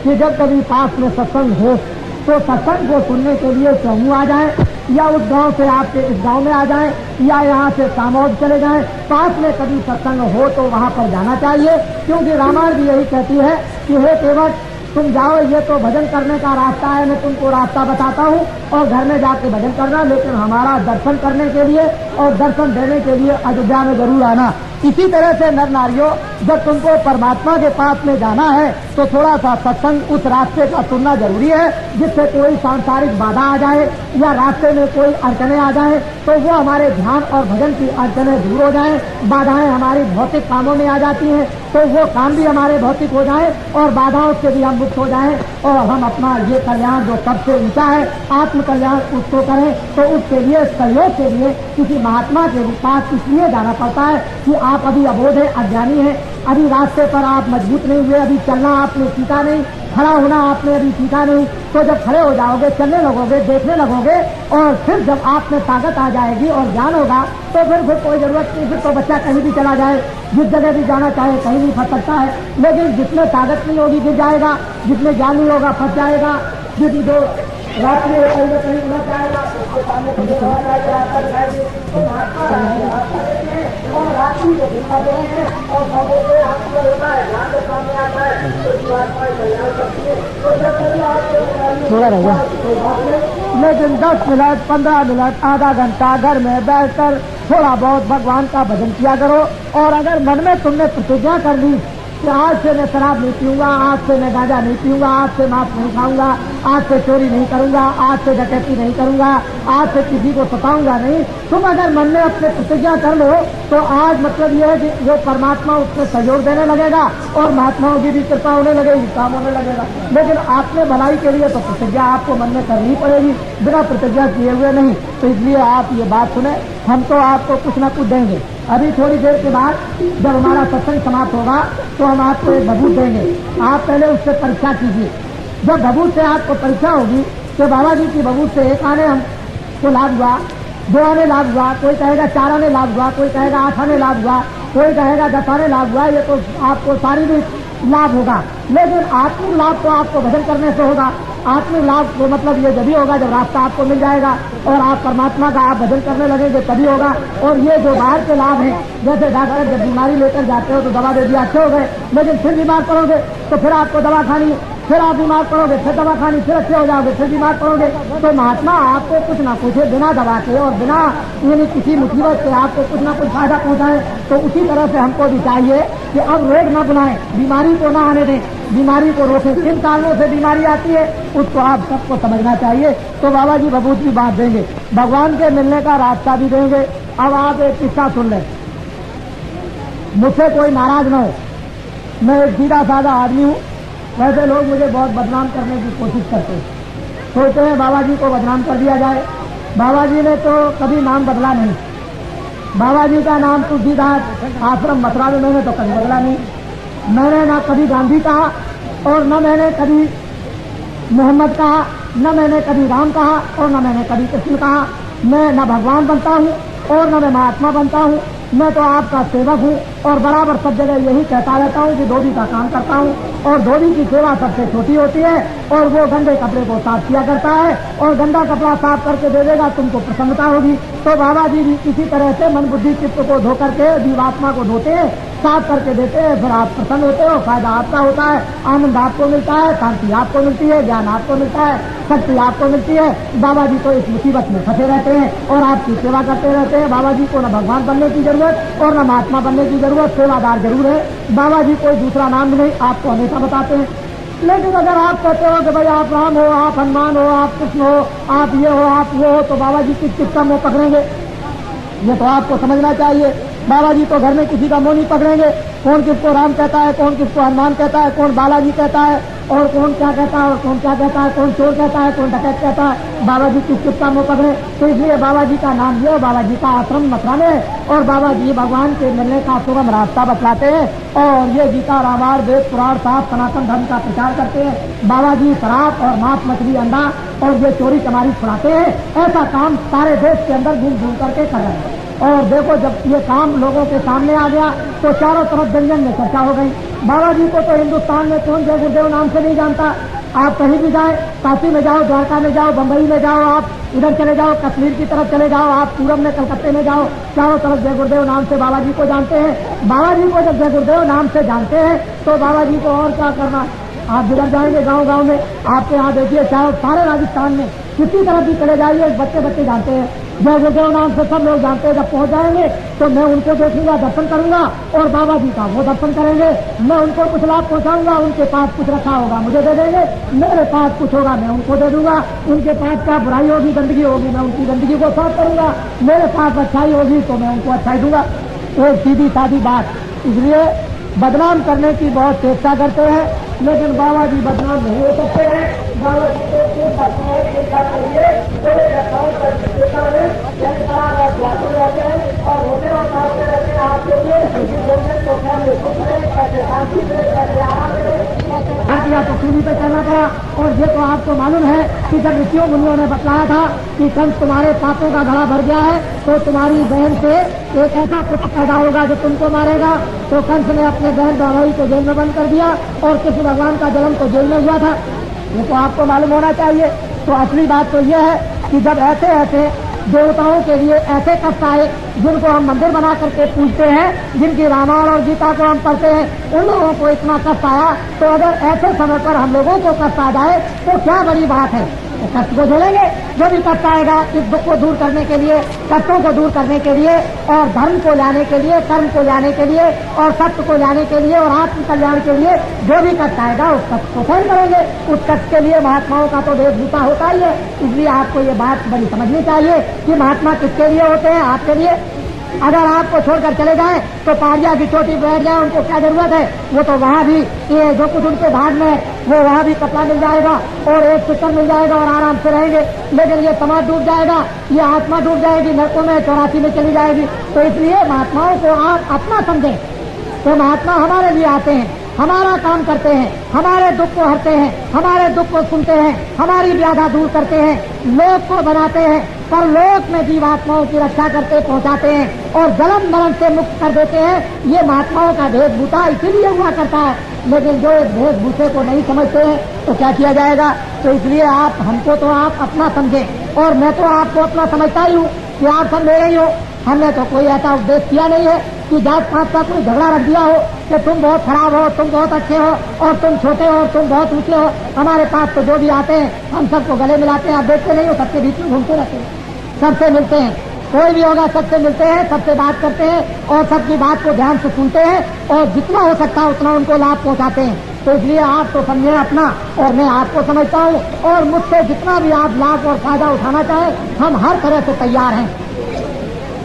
कि जब कभी पास में सत्संग हो तो सत्संग को सुनने के लिए समूह आ जाए, या उस गांव से आपके इस गांव में आ जाएं, या यहाँ से सामौद चले जाएं। पास में कभी सत्संग हो तो वहाँ पर जाना चाहिए, क्योंकि रामायण भी यही कहती है कि हे केवट तुम जाओ, ये तो भजन करने का रास्ता है, मैं तुमको रास्ता बताता हूँ और घर में जाके भजन करना, लेकिन हमारा दर्शन करने के लिए और दर्शन देने के लिए अयोध्या में जरूर आना। इसी तरह से नर नारियों, जब तुमको परमात्मा के पास में जाना है तो थोड़ा सा सत्संग उस रास्ते का सुनना जरूरी है, जिससे कोई सांसारिक बाधा आ जाए या रास्ते में कोई अड़चने आ जाए तो वो हमारे ध्यान और भजन की अड़चने दूर हो जाएं। बाधाएं हमारी भौतिक कामों में आ जाती हैं तो वो काम भी हमारे भौतिक हो जाए और बाधाओं से भी हम मुक्त हो जाएं, और हम अपना ये कल्याण जो सबसे ऊंचा है आत्म कल्याण उसको करें। तो उसके लिए सहयोग के लिए किसी महात्मा के पास इसलिए जाना पड़ता है कि आप अभी अबोध है, अज्ञानी है, अभी रास्ते पर आप मजबूत नहीं हुए, अभी चलना आपने सीखा नहीं, खड़ा होना आपने अभी सीखा नहीं। तो जब खड़े हो जाओगे, चलने लगोगे, देखने लगोगे, और फिर जब आप में ताकत आ जाएगी और ज्ञान होगा तो फिर कोई जरूरत नहीं, फिर तो बच्चा कहीं भी चला जाए, जिस जगह भी जाना चाहे कहीं भी फंस सकता है। लेकिन जिसमें ताकत नहीं होगी गिर जाएगा, जिसमें ज्ञान नहीं होगा फंस जाएगा, जो रात में कहीं न कहीं उलझ जाएगा, उसके सामने और रात्रि को दिखा देंगे और सबसे आपको होता है ध्यान के सामने आता है थोड़ा रहेगा। लेकिन 10 मिनट 15 मिनट आधा घंटा घर में बैठकर थोड़ा बहुत भगवान का भजन किया करो। और अगर मन में तुमने प्रतिज्ञा कर ली कि आज से मैं शराब नहीं पीऊंगा, आज से मैं गांजा नहीं पीऊंगा, आज से मांस नहीं खाऊंगा, आज से चोरी नहीं करूंगा, आज से डकैती नहीं करूंगा, आज से किसी को सताऊंगा नहीं, तुम अगर मन में अपने प्रतिज्ञा कर लो तो आज मतलब यह है कि वो परमात्मा उसमें सहयोग देने लगेगा और महात्माओं की भी कृपा होने लगेगी, काम होने लगेगा। लेकिन आपने भलाई के लिए तो प्रतिज्ञा आपको मन में करनी पड़ेगी, बिना प्रतिज्ञा किए हुए नहीं। तो इसलिए आप ये बात सुने, हम तो आपको कुछ न कुछ देंगे। अभी थोड़ी देर के बाद जब हमारा सत्संग समाप्त होगा तो हम आपको एक भभूत देंगे, आप पहले उससे परीक्षा कीजिए। जब भभूत से आपको परीक्षा होगी तो बाबा जी की भभूत से 1 आने हमको लाभ हुआ, 2 आने लाभ हुआ, कोई कहेगा 4 आने लाभ हुआ, कोई कहेगा 8 आने लाभ हुआ, कोई कहेगा 10 आने लाभ हुआ। ये तो आपको शारीरिक लाभ होगा, लेकिन आत्मिक लाभ तो आपको भजन करने से होगा। आत्मिक लाभ को मतलब ये जब होगा जब रास्ता आपको मिल जाएगा और आप परमात्मा का आप भजन करने लगेंगे तभी होगा। और ये जो बाहर के लाभ हैं, जैसे डॉक्टर जब बीमारी लेकर जाते हो तो दवा दे दिया, अच्छे हो गए, लेकिन फिर बीमार पड़ोगे तो फिर आपको दवा खानी, फिर आप बीमार पड़ोगे, फिर दवा खानी, फिर अच्छे हो जाओगे, फिर बीमार पड़ोगे। तो महात्मा आपको कुछ ना कुछ बिना दवा के और बिना यानी किसी मुसीबत से आपको कुछ ना कुछ फायदा पहुंचाए। तो उसी तरह से हमको भी चाहिए कि अब रोग न बुलाएं, बीमारी को ना आने दें, बीमारी को रोकें। किन कारणों से बीमारी आती है उसको आप सबको समझना चाहिए। तो बाबा जी भभूत की बात देंगे, भगवान के मिलने का रास्ता भी देंगे। अब आप एक किस्सा सुन लें, मुझसे कोई नाराज न हो, मैं एक सीधा साधा आदमी हूँ। वैसे लोग मुझे बहुत बदनाम करने की कोशिश करते हैं, सोचते हैं बाबा जी को बदनाम कर दिया जाए। बाबा जी ने तो कभी नाम बदला नहीं, बाबा जी का नाम तुलसीदास आश्रम मथुरा में मैंने तो कभी बदला नहीं। मैंने ना कभी गांधी कहा और न मैंने कभी मोहम्मद कहा, न मैंने कभी राम कहा और न मैंने कभी कृष्ण कहा। मैं न भगवान बनता हूँ और न मैं महात्मा बनता हूँ, मैं तो आपका सेवक हूँ और बराबर सब जगह यही कहता रहता हूँ कि धोबी का काम करता हूँ। और धोबी की सेवा सबसे छोटी होती है और वो गंदे कपड़े को साफ किया करता है और गंदा कपड़ा साफ करके दे देगा, तुमको प्रसन्नता होगी। तो बाबा जी भी इसी तरह से मन बुद्धि चित्त को धो करके जीवात्मा को धोते हैं, साफ करके देते हैं, फिर आप प्रसन्न होते हो, फायदा आपका होता है, आनंद आपको मिलता है, शांति आपको मिलती है, ज्ञान आपको मिलता है, शक्ति आपको मिलती है। बाबा जी तो इस मुसीबत में फंसे रहते हैं और आपकी सेवा करते रहते हैं। बाबा जी को न भगवान बनने की जरूरत और न महात्मा बनने की जरूरत, सेवादार जरूर है। बाबा जी कोई दूसरा नाम नहीं आपको हमेशा बताते हैं। लेकिन अगर आप कहते हो कि भाई आप राम हो, आप हनुमान हो, आप कृष्ण हो, आप ये हो, आप वो हो, तो बाबा जी किस किस का मुंह पकड़ेंगे, ये तो आपको समझना चाहिए। बाबा जी तो घर में किसी का मुंह नहीं पकड़ेंगे, कौन किसको राम कहता है, कौन किसको हनुमान कहता है, कौन बालाजी कहता है, और कौन क्या कहता है, और कौन क्या कहता है, कौन चोर कहता है, कौन डकैत कहता है। बाबा जी किस किसका मुंह पकड़े। तो इसलिए बाबा जी का नाम लियो, बाबा जी का आश्रम मथुरा में, और बाबा जी भगवान के मिलने का सुगम रास्ता बतलाते हैं, और ये गीता रामायण वेद पुराण साहब सनातन धर्म का प्रचार करते हैं। बाबा जी शराब और मांस मछली अंडा और ये चोरी चमारी छुड़ाते हैं। ऐसा काम सारे देश के अंदर घूम घूम करके कर रहे हैं। और देखो जब ये काम लोगों के सामने आ गया तो चारों तरफ जन में चर्चा हो गई। बाबा जी को तो हिंदुस्तान में कौन जय गुरुदेव नाम से नहीं जानता। आप कहीं भी जाए, काशी में जाओ, द्वारका में जाओ, बंबई में जाओ, आप इधर चले जाओ, कश्मीर की तरफ चले जाओ, आप पूरब में कलकत्ते में जाओ, चारों तरफ जय गुरुदेव नाम से बाबा जी को जानते हैं। बाबा जी को जब जय गुरुदेव नाम से जानते हैं तो बाबा जी को और क्या करना। आप जिधर जाएंगे गांव गांव में, आपके यहाँ देखिए चाहे सारे राजस्थान में किसी तरफ भी चले जाइए, बच्चे बच्चे जानते हैं जय गुरुदेव नाम से, सब लोग जानते हैं। जब पहुंच जाएंगे तो मैं उनको देखूंगा, दर्शन करूंगा, और बाबा जी का वो दर्शन करेंगे। मैं उनको कुछ लाभ पहुंचाऊंगा, उनके पास कुछ रखा होगा मुझे दे देंगे, मेरे पास कुछ होगा मैं उनको दे दूंगा। उनके पास क्या बुराई होगी, गंदगी होगी, मैं उनकी गंदगी को साफ करूंगा। मेरे पास अच्छाई होगी तो मैं उनको अच्छाई दूंगा। एक सीधी सादी बात। इसलिए बदनाम करने की बहुत चेष्टा करते हैं, लेकिन बाबा जी बदनाम नहीं हो सकते हैं। बाबा जी को और होते और रहते हैं आपके लिए तो सूरी पे चलना था। और ये तो आपको मालूम है कि जब ऋषियों मुनियों ने बतलाया था कि कंस तुम्हारे पापों का घड़ा भर गया है तो तुम्हारी बहन से एक ऐसा पुत्र पैदा होगा जो तुमको मारेगा, तो कंस ने अपने बहन भाई को जेल में बंद कर दिया और कृष्ण भगवान का जन्म तो जेल में हुआ था। ये तो आपको मालूम होना चाहिए। तो असली बात तो यह है कि जब ऐसे ऐसे देवताओं के लिए ऐसे कष्ट आए जिनको हम मंदिर बना करके पूजते हैं, जिनकी रामायण और गीता को हम पढ़ते हैं, उन लोगों को इतना कष्ट आया, तो अगर ऐसे समय पर हम लोगों को कष्ट आ जाए तो क्या बड़ी बात है। तो कष्ट को झेलेंगे, जो भी कष्ट आएगा इस दुख को दूर करने के लिए, कष्टों को दूर करने के लिए, और धर्म को लाने के लिए, कर्म को लाने के लिए, और सत्य को लाने के लिए, और आत्म कल्याण के लिए जो भी कष्ट आएगा उस कष्ट को सहन करेंगे। उस कष्ट के लिए महात्माओं का तो वेशभूषा होता ही है। इसलिए आपको ये बात बड़ी समझनी चाहिए कि महात्मा किसके लिए होते हैं, आपके लिए। अगर आपको छोड़कर चले जाएं तो पहाड़िया की चोटी बैठ जाए, उनको क्या जरूरत है। वो तो वहाँ भी ये जो कुछ उनके भाग में वो वहाँ भी कपड़ा मिल जाएगा और एक चित्र मिल जाएगा और आराम से रहेंगे, लेकिन ये समाज डूब जाएगा, ये आत्मा डूब जाएगी, नरकों में 84 में चली जाएगी। तो इसलिए महात्माओं को आप अपना समझें। तो महात्मा हमारे लिए आते हैं, हमारा काम करते हैं, हमारे दुख को हरते हैं, हमारे दुख को सुनते हैं, हमारी व्याधा दूर करते हैं, लोक को बनाते हैं, पर लोक में जीवात्माओं की रक्षा करते पहुंचाते हैं और जन्म मरण से मुक्त कर देते हैं। ये महात्माओं का वेशभूषा इसीलिए हुआ करता है। लेकिन जो इस वेशभूषे को नहीं समझते हैं तो क्या किया जाएगा। तो इसलिए आप हमको तो आप अपना समझें, और मैं तो आपको अपना समझता ही हूँ कि आप सब मेरे ही हो। हमने तो कोई ऐसा उपदेश किया नहीं है कि जात पात का कोई झगड़ा रख दिया हो कि तुम बहुत खराब हो, तुम बहुत अच्छे हो, और तुम छोटे हो, तुम बहुत ऊंचे हो। हमारे पास तो जो भी आते हैं हम सबको गले मिलाते हैं। आप देखते नहीं हो, सबके बीच में घूमते रहते हैं, सबसे मिलते हैं, कोई भी होगा सबसे मिलते हैं, सबसे बात करते हैं और सबकी बात को ध्यान से सुनते हैं और जितना हो सकता है उतना उनको लाभ पहुंचाते हैं। तो इसलिए आप तो समझें अपना, और मैं आपको समझता हूँ, और मुझसे जितना भी आप लाभ और फायदा उठाना चाहें हम हर तरह से तैयार हैं।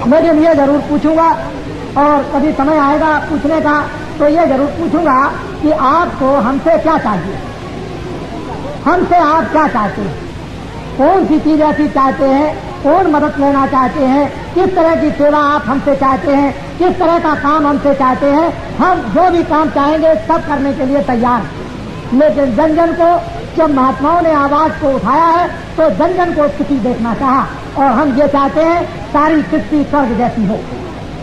लेकिन ये जरूर पूछूंगा, और कभी समय आएगा पूछने का तो ये जरूर पूछूंगा कि आपको हमसे क्या चाहिए, हमसे आप क्या चाहते हैं, कौन सी चीज ऐसी चाहते हैं, कौन मदद लेना चाहते हैं, किस तरह की सेवा आप हमसे चाहते हैं, किस तरह का काम हमसे चाहते हैं। हम जो भी काम चाहेंगे सब करने के लिए तैयार हैं। लेकिन जन जन को, जब महात्माओं ने आवाज को उठाया है तो जन जन को स्थिति देखना चाहा, और हम ये चाहते हैं सारी सृष्टि स्वर्ग जैसी हो,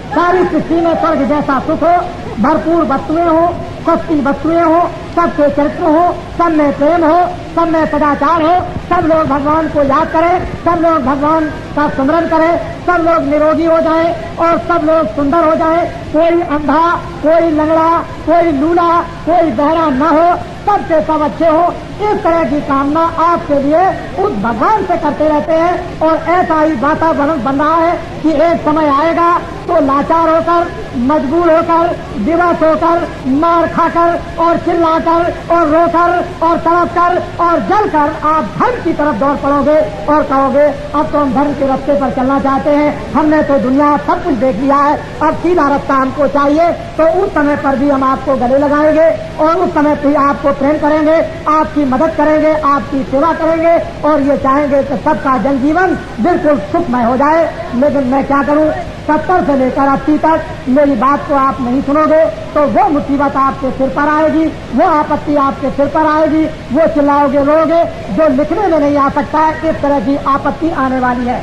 सारी सृष्टि में स्वर्ग जैसा सुख हो, भरपूर वस्तुएं हो, सस्ती वस्तुएं हो, सबके चरित्र हो, सब में प्रेम हो, सब में सदाचार हो, सब लोग भगवान को याद करें, सब लोग भगवान का स्मरण करें, सब लोग निरोगी हो जाएं और सब लोग सुंदर हो जाएं। कोई अंधा, कोई लंगड़ा, कोई लूला, कोई बहरा न हो, सबसे सब अच्छे हो, इस तरह की कामना आपके लिए उस भगवान से करते रहते हैं। और ऐसा ही वातावरण बन रहा है कि एक समय आएगा तो लाचार होकर, मजबूर होकर, दिवस होकर, मार खाकर और चिल्लाकर और रोकर और तड़प कर और जलकर आप धर्म की तरफ दौड़ पड़ोगे और कहोगे अब तो हम धर्म के रास्ते पर चलना चाहते हैं, हमने तो दुनिया सब कुछ देख लिया है, अब सीधा रास्ता हमको चाहिए। तो उस समय पर भी हम आपको गले लगाएंगे और उस समय भी आपको प्रेम करेंगे, आपकी मदद करेंगे, आपकी सेवा करेंगे और ये चाहेंगे कि सबका जनजीवन बिल्कुल सुखमय हो जाए। लेकिन मैं क्या करूं, 70 से लेकर 80 तक मेरी बात को आप नहीं सुनोगे तो वो मुसीबत आपके सिर पर आएगी, वो आपत्ति आपके सिर पर आएगी, वो चिल्लाओगे रोगे जो लिखने में नहीं आ सकता है, इस तरह की आपत्ति आने वाली है।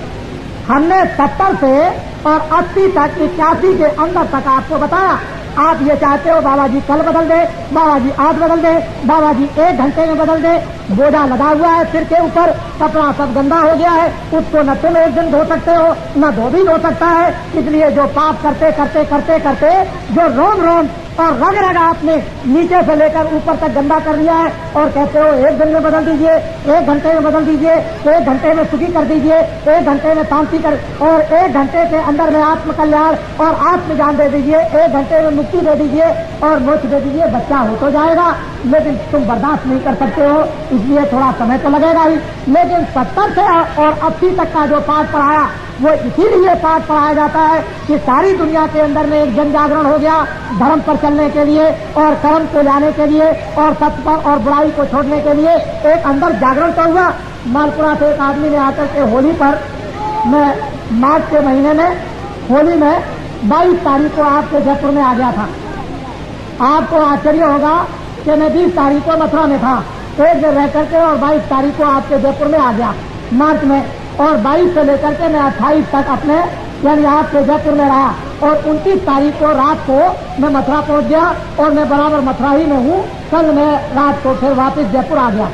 हमने 70 से और 80 तक, 81 के अंदर तक आपको बताया। आप ये चाहते हो बाबा जी कल बदल दे, बाबा जी आज बदल दे, बाबा जी 1 घंटे में बदल दे। बोझा लगा हुआ है सिर के ऊपर, कपड़ा सब गंदा हो गया है, उसको न तुम 1 दिन धो सकते हो न 2 दिन धो सकता है। इसलिए जो पाप करते करते करते करते जो रोम रोम और रग रग आपने नीचे से लेकर ऊपर तक गंदा कर दिया है और कहते हो 1 दिन में बदल दीजिए, 1 घंटे में बदल दीजिए, 1 घंटे में सुखी कर दीजिए, 1 घंटे में शांति कर और 1 घंटे के अंदर में आत्म कल्याण और आत्मज्ञान दे दीजिए, 1 घंटे में मुक्ति दे दीजिए और मोक्ष दे दीजिए, बच्चा हो तो जाएगा। लेकिन तुम बर्दाश्त नहीं कर सकते हो, इसलिए थोड़ा समय तो लगेगा ही। लेकिन 70 से और 80 तक का जो पाठ पढ़ाया वो इसीलिए पाठ पढ़ाया जाता है कि सारी दुनिया के अंदर में एक जन जागरण हो गया धर्म पर चलने के लिए और कर्म को लाने के लिए और सत्य पर और बुराई को छोड़ने के लिए एक अंदर जागरण तो हुआ। मालपुरा से एक आदमी ने आकर के होली पर, मैं मार्च के महीने में होली में 22 तारीख को आपके जयपुर में आ गया था। आपको आश्चर्य होगा कि मैं 20 तारीख को मथुरा में था, एक दिन रह करके और 22 तारीख को आपके जयपुर में आ गया मार्च में, और 22 से लेकर के मैं 28 तक अपने यानी आपके जयपुर में रहा और 29 तारीख को रात को मैं मथुरा पहुंच गया और मैं बराबर मथुरा ही में हूँ। कल मैं रात को फिर वापस जयपुर आ गया।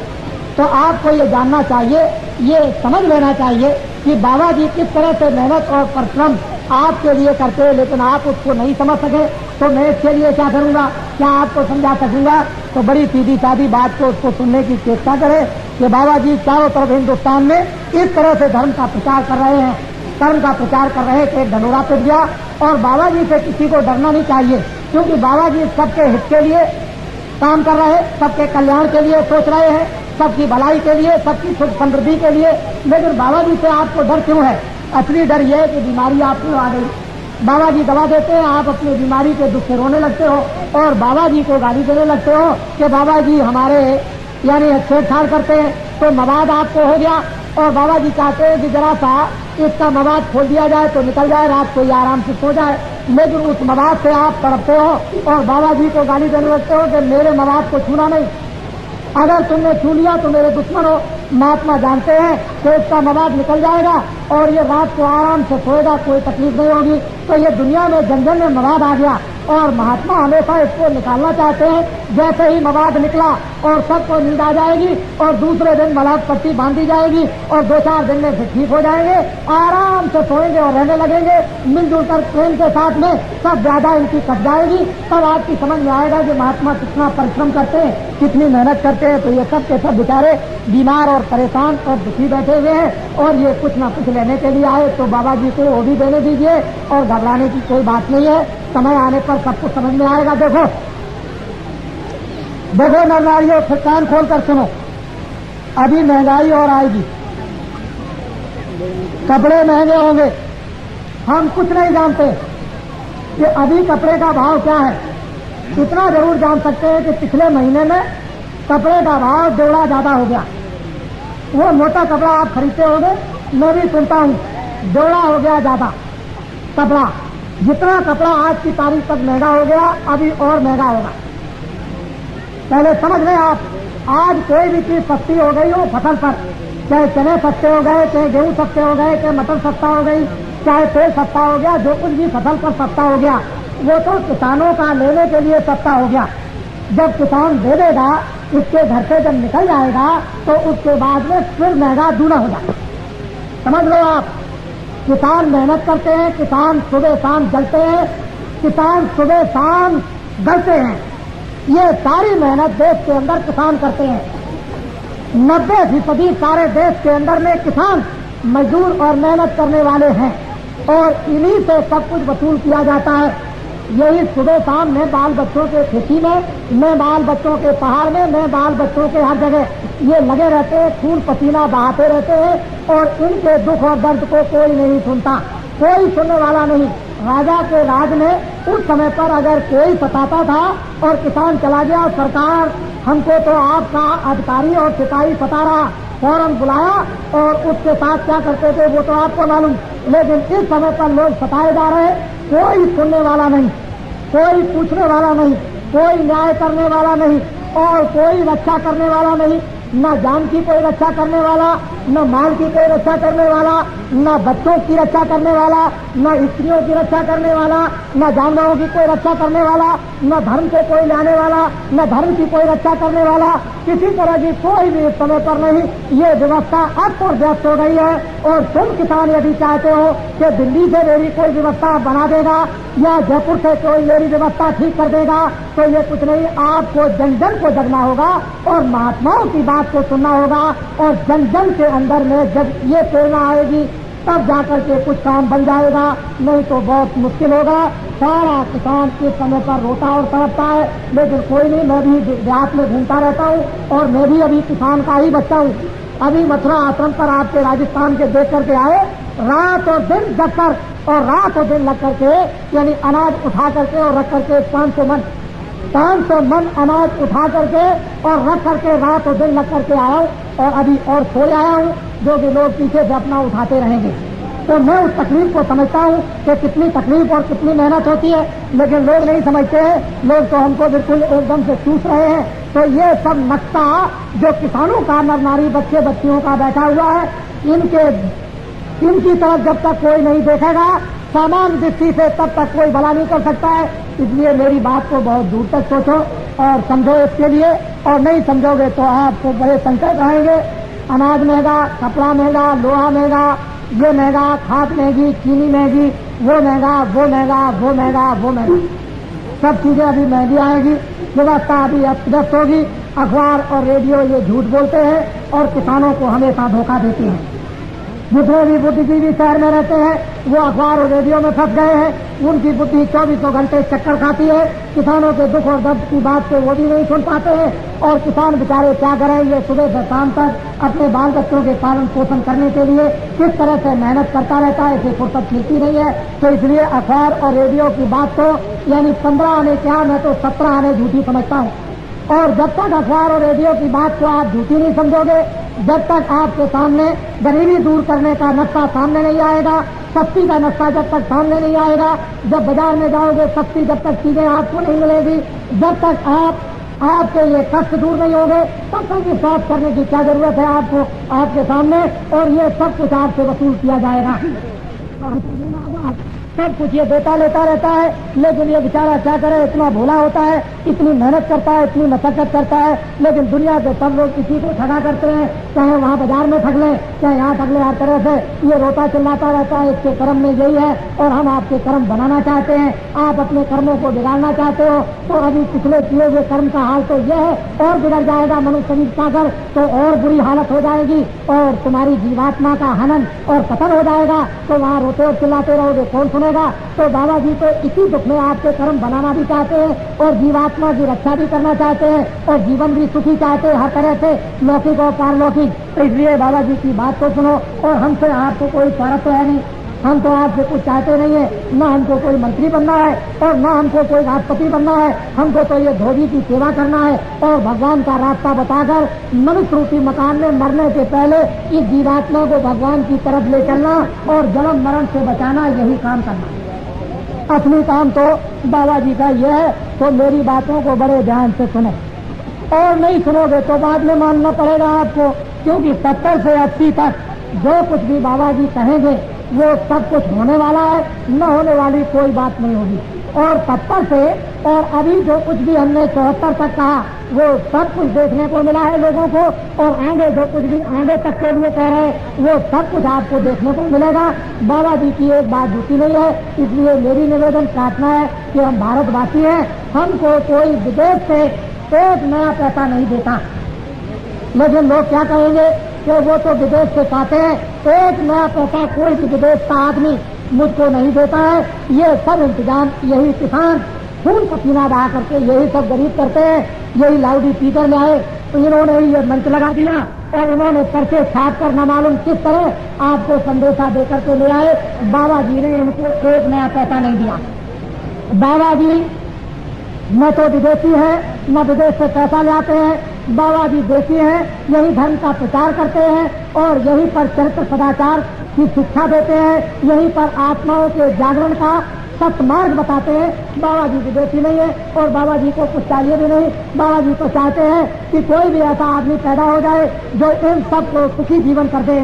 तो आपको ये जानना चाहिए, ये समझ लेना चाहिए कि बाबा जी किस तरह से मेहनत और परिश्रम आपके लिए करते हैं, लेकिन आप उसको नहीं समझ सके तो मैं इसके लिए क्या करूंगा, क्या आपको समझा सकूंगा। तो बड़ी सीधी सादी बात को उसको सुनने की चेष्टा करें कि बाबा जी चारों तरफ हिंदुस्तान में इस तरह से धर्म का प्रचार कर रहे हैं, धर्म का प्रचार कर रहे हैं कि एक ढंढोरा पिट गया। और बाबा जी से किसी को डरना नहीं चाहिए, क्योंकि बाबा जी सबके हित के लिए काम कर रहे हैं, सबके कल्याण के लिए सोच रहे हैं, सबकी भलाई के लिए, सबकी सुख समृद्धि के लिए। लेकिन बाबा जी से आपको डर क्यों है? असली डर यह है कि बीमारी आपको आ गई, बाबा जी दवा देते हैं, आप अपनी बीमारी के दुख से रोने लगते हो और बाबा जी को गाली देने लगते हो कि बाबा जी हमारे यानी छेड़छाड़ करते हैं। तो मवाद आपको हो गया और बाबा जी चाहते हैं कि जरा सा इसका मवाद खोल दिया जाए तो निकल जाए, रात को आराम से सो जाए। लेकिन उस मवाद से आप तड़पते हो और बाबा जी को गाली देने लगते हो कि मेरे मवाद को छूना नहीं, अगर तुमने छू लिया तो मेरे दुश्मन हो। महात्मा जानते हैं कि इसका मवाद निकल जाएगा और ये रात को आराम से सोएगा, कोई तकलीफ नहीं होगी। तो ये दुनिया में जन जन में मवाद आ गया और महात्मा हमेशा इसको निकालना चाहते हैं। जैसे ही मवाद निकला और सबको नींद आ जाएगी और दूसरे दिन मलाद पट्टी बांधी जाएगी और 2-4 दिन में फिर ठीक हो जाएंगे, आराम से सोएंगे और रहने लगेंगे मिलजुल कर प्रेम के साथ में, सब ज्यादा इनकी कट जाएगी। तब आपकी समझ में आएगा कि महात्मा कितना परिश्रम करते हैं, कितनी मेहनत करते हैं। तो ये सब के सब बेचारे बीमार और परेशान और दुखी बैठे हुए हैं और ये कुछ न कुछ लेने के लिए आए। तो बाबा जी को वो भी देने दीजिए और घबराने की कोई बात नहीं है, समय आने पर सब कुछ समझ में आएगा। देखो देखो नर नारियों, फिर कान खोल कर सुनो, अभी महंगाई और आएगी, कपड़े महंगे होंगे। हम कुछ नहीं जानते कि अभी कपड़े का भाव क्या है, इतना जरूर जान सकते हैं कि पिछले महीने में कपड़े का भाव 2 गुना ज्यादा हो गया। वो मोटा कपड़ा आप खरीदते होंगे, मैं भी सुनता हूँ, 2 गुना हो गया ज्यादा कपड़ा। जितना कपड़ा आज की तारीख तक महंगा हो गया, अभी और महंगा होगा। पहले समझ लें आप, आज कोई भी चीज सस्ती हो गई हो फसल पर, चाहे चने सस्ते हो गए, चाहे गेहूं सस्ते हो गए, चाहे मटर सस्ता हो गई, चाहे तेल सस्ता हो गया, जो कुछ भी फसल पर सस्ता हो गया वो तो किसानों का लेने के लिए सस्ता हो गया। जब किसान दे देगा, उसके घर से जब निकल जाएगा तो उसके बाद में फिर महंगा दूना हो जाएगा। समझ लो आप, किसान मेहनत करते हैं, किसान सुबह शाम जलते हैं, किसान सुबह शाम गलते हैं, ये सारी मेहनत देश के अंदर किसान करते हैं। 90% सारे देश के अंदर में किसान मजदूर और मेहनत करने वाले हैं और इन्हीं से सब कुछ वसूल किया जाता है। यही सुबह शाम में बाल बच्चों के खेती में बाल बच्चों के पहाड़ में बाल बच्चों के हर जगह ये लगे रहते हैं, खून पसीना बहाते रहते हैं और इनके दुख और दर्द को कोई नहीं सुनता, कोई सुनने वाला नहीं। राजा के राज में उस समय पर अगर कोई सताता था और किसान चला गया, सरकार हमको तो आपका अधिकारी और सिपाही सता रहा, फौरन बुलाया और उसके साथ क्या करते थे वो तो आपको मालूम। लेकिन इस समय पर लोग सताए जा रहे, कोई सुनने वाला नहीं, कोई पूछने वाला नहीं, कोई न्याय करने वाला नहीं और कोई रक्षा करने वाला नहीं। न जान की कोई रक्षा करने वाला, न माल की कोई रक्षा करने वाला, न बच्चों की रक्षा करने वाला, न स्त्रियों की रक्षा करने वाला, न जानवरों की कोई रक्षा करने वाला, न धर्म को कोई लाने वाला, न धर्म की कोई रक्षा करने वाला, किसी तरह की कोई भी इस समय पर नहीं। ये व्यवस्था अस्त और व्यस्त हो गई है और तुम किसान यदि चाहते हो कि दिल्ली से मेरी कोई व्यवस्था बना देगा या जयपुर से कोई मेरी व्यवस्था ठीक कर देगा, तो ये कुछ नहीं। आपको जन जन को जगना होगा और महात्माओं की बात को सुनना होगा और जन जन के अंदर में जब ये प्रेरणा आएगी तब जाकर के कुछ काम बन जाएगा, नहीं तो बहुत मुश्किल होगा। सारा किसान इस समय पर रोता और तड़पता है, लेकिन कोई नहीं। मैं भी देहात में घूमता रहता हूँ और मैं भी अभी किसान का ही बच्चा हूँ। अभी मथुरा आश्रम पर आपके राजस्थान के देख करके आए, रात और दिन जग कर और रात और दिन लग करके यानी अनाज उठा करके और रख करके 500 मन अनाज उठा करके और रख करके रात और दिन लग करके आया और अभी और छोड़ आया हूँ, जो कि लोग पीछे से अपना उठाते रहेंगे। तो मैं उस तकलीफ को समझता हूँ कि कितनी तकलीफ और कितनी मेहनत होती है, लेकिन लोग नहीं समझते हैं। लोग तो हमको बिल्कुल एकदम से चूस रहे हैं। तो ये सब नक्शा जो किसानों का नर नारी बच्चे बच्चियों का बैठा हुआ है, इनकी तरफ जब तक कोई नहीं देखेगा सामान्य दृष्टि से, तब तक कोई भला नहीं कर सकता है। इसलिए मेरी बात को बहुत दूर तक सोचो और समझो इसके लिए, और नहीं समझोगे तो आपको बड़े संकट आएंगे। अनाज महंगा, कपड़ा महंगा, लोहा महंगा, ये महंगा, खाद महंगी, चीनी महंगी, वो महंगा, वो महंगा, वो महंगा, वो महंगा, सब चीजें अभी महंगी आएगी। व्यवस्था अभी अस्त होगी। अखबार और रेडियो ये झूठ बोलते हैं और किसानों को हमेशा धोखा देते हैं। जितने भी बुद्धिजीवी शहर में रहते हैं वो अखबार और रेडियो में फंस गए हैं। उनकी बुद्धि 24 घंटे चक्कर खाती है। किसानों के दुख और दर्द की बात को वो भी नहीं सुन पाते हैं और किसान बेचारे क्या करें, ये सुबह से शाम तक अपने बाल बच्चों के पालन पोषण करने के लिए किस तरह से मेहनत करता रहता है, इसे फुर्सत मिलती नहीं है। तो इसलिए अखबार और रेडियो की बात तो यानी 15 आने क्या, मैं तो 17 आने झूठी समझता हूँ। और जब तक अखबार और रेडियो की बात को आप झूठी नहीं समझोगे, जब तक आपके सामने गरीबी दूर करने का नक्शा सामने नहीं आएगा, सस्ती का नक्शा जब तक सामने नहीं आएगा, जब बाजार में जाओगे सस्ती जब तक चीजें आपको नहीं मिलेगी, जब तक आपके ये कष्ट दूर नहीं होंगे, तब तक विश्वास करने की क्या जरूरत है आपको आपके सामने। और ये सब कुछ आपसे वसूल किया जाएगा। सब कुछ ये देता लेता रहता है, लेकिन ये बेचारा क्या करे, इतना भोला होता है, इतनी मेहनत करता है, इतनी मशक्कत करता है, लेकिन दुनिया के सब लोग इसी को ठगा करते हैं। चाहे वहाँ बाजार में ठग लें, चाहे यहाँ ठग लें, हर तरह से ये रोता चिल्लाता रहता है इसके कर्म में यही है और हम आपके कर्म बनाना चाहते हैं, आप अपने कर्मों को बिगाड़ना चाहते हो। तो अभी पिछले किए हुए कर्म का हाल तो यह है, और बिगड़ जाएगा मनुष्य शरीर पाकर तो और बुरी हालत हो जाएगी और तुम्हारी जीवात्मा का हनन और पतन हो जाएगा। तो वहाँ रोते और चिल्लाते रहोगे, कौन सुनेगा। तो बाबा जी तो इसी दुख में आपके कर्म बनाना भी चाहते हैं और जीवात्मा की रक्षा भी करना चाहते हैं और जीवन भी सुखी चाहते हैं, हर तरह से लौकिक और पारलौकिक। तो इसलिए बाबा जी की बात को सुनो। और हमसे आपको कोई स्वार्थ तो है नहीं, हम तो आपसे कुछ चाहते नहीं है, न हमको कोई मंत्री बनना है और न हमको कोई राष्ट्रपति बनना है। हमको तो ये धोबी की सेवा करना है और भगवान का रास्ता बताकर मनुष्य रूपी मकान में मरने से पहले इस जीवात्मा को भगवान की तरफ ले चलना और जन्म मरण से बचाना, यही काम करना। असली काम तो बाबा जी का यह है। तो मेरी बातों को बड़े ध्यान से सुनो और नहीं सुनोगे तो बाद में मानना पड़ेगा आपको, क्योंकि 70 से 80 तक जो कुछ भी बाबा जी कहेंगे वो सब कुछ होने वाला है, न होने वाली कोई बात नहीं होगी। और 70 से और अभी जो कुछ भी हमने 74 तक कहा वो सब कुछ देखने को मिला है लोगों को, और आगे जो कुछ भी आगे तक के लिए कह रहे हैं वो सब कुछ आपको देखने को मिलेगा। बाबा जी की एक बात झूठी नहीं है, इसलिए मेरी निवेदन प्रार्थना है कि हम भारतवासी हैं, हमको कोई विदेश से एक नया पैसा नहीं देता, लेकिन लोग क्या कहेंगे कि वो तो विदेश से पाते हैं, एक नया पैसा कोई भी विदेश का आदमी मुझको नहीं देता है। ये सब इंतजाम यही किसान खून पसीना बहा करके यही सब गरीब करते हैं, यही लाउडी स्पीकर ले आए तो इन्होंने ही ये मंच लगा दिया और इन्होंने पर्चे छाप कर न मालूम किस तरह आपको संदेशा देकर के ले आए। बाबा जी ने इनको एक नया पैसा नहीं दिया। बाबा जी न तो विदेशी है न विदेश से पैसा ले आते हैं, बाबा जी देसी हैं, यही धर्म का प्रचार करते हैं और यहीं पर चरित्र सदाचार की शिक्षा देते हैं, यहीं पर आत्माओं के जागरण का सत्मार्ग बताते हैं। बाबा जी विदेशी नहीं है और बाबा जी को कुछ चाहिए भी नहीं। बाबा जी तो चाहते हैं कि कोई भी ऐसा आदमी पैदा हो जाए जो इन सबको सुखी जीवन कर दे,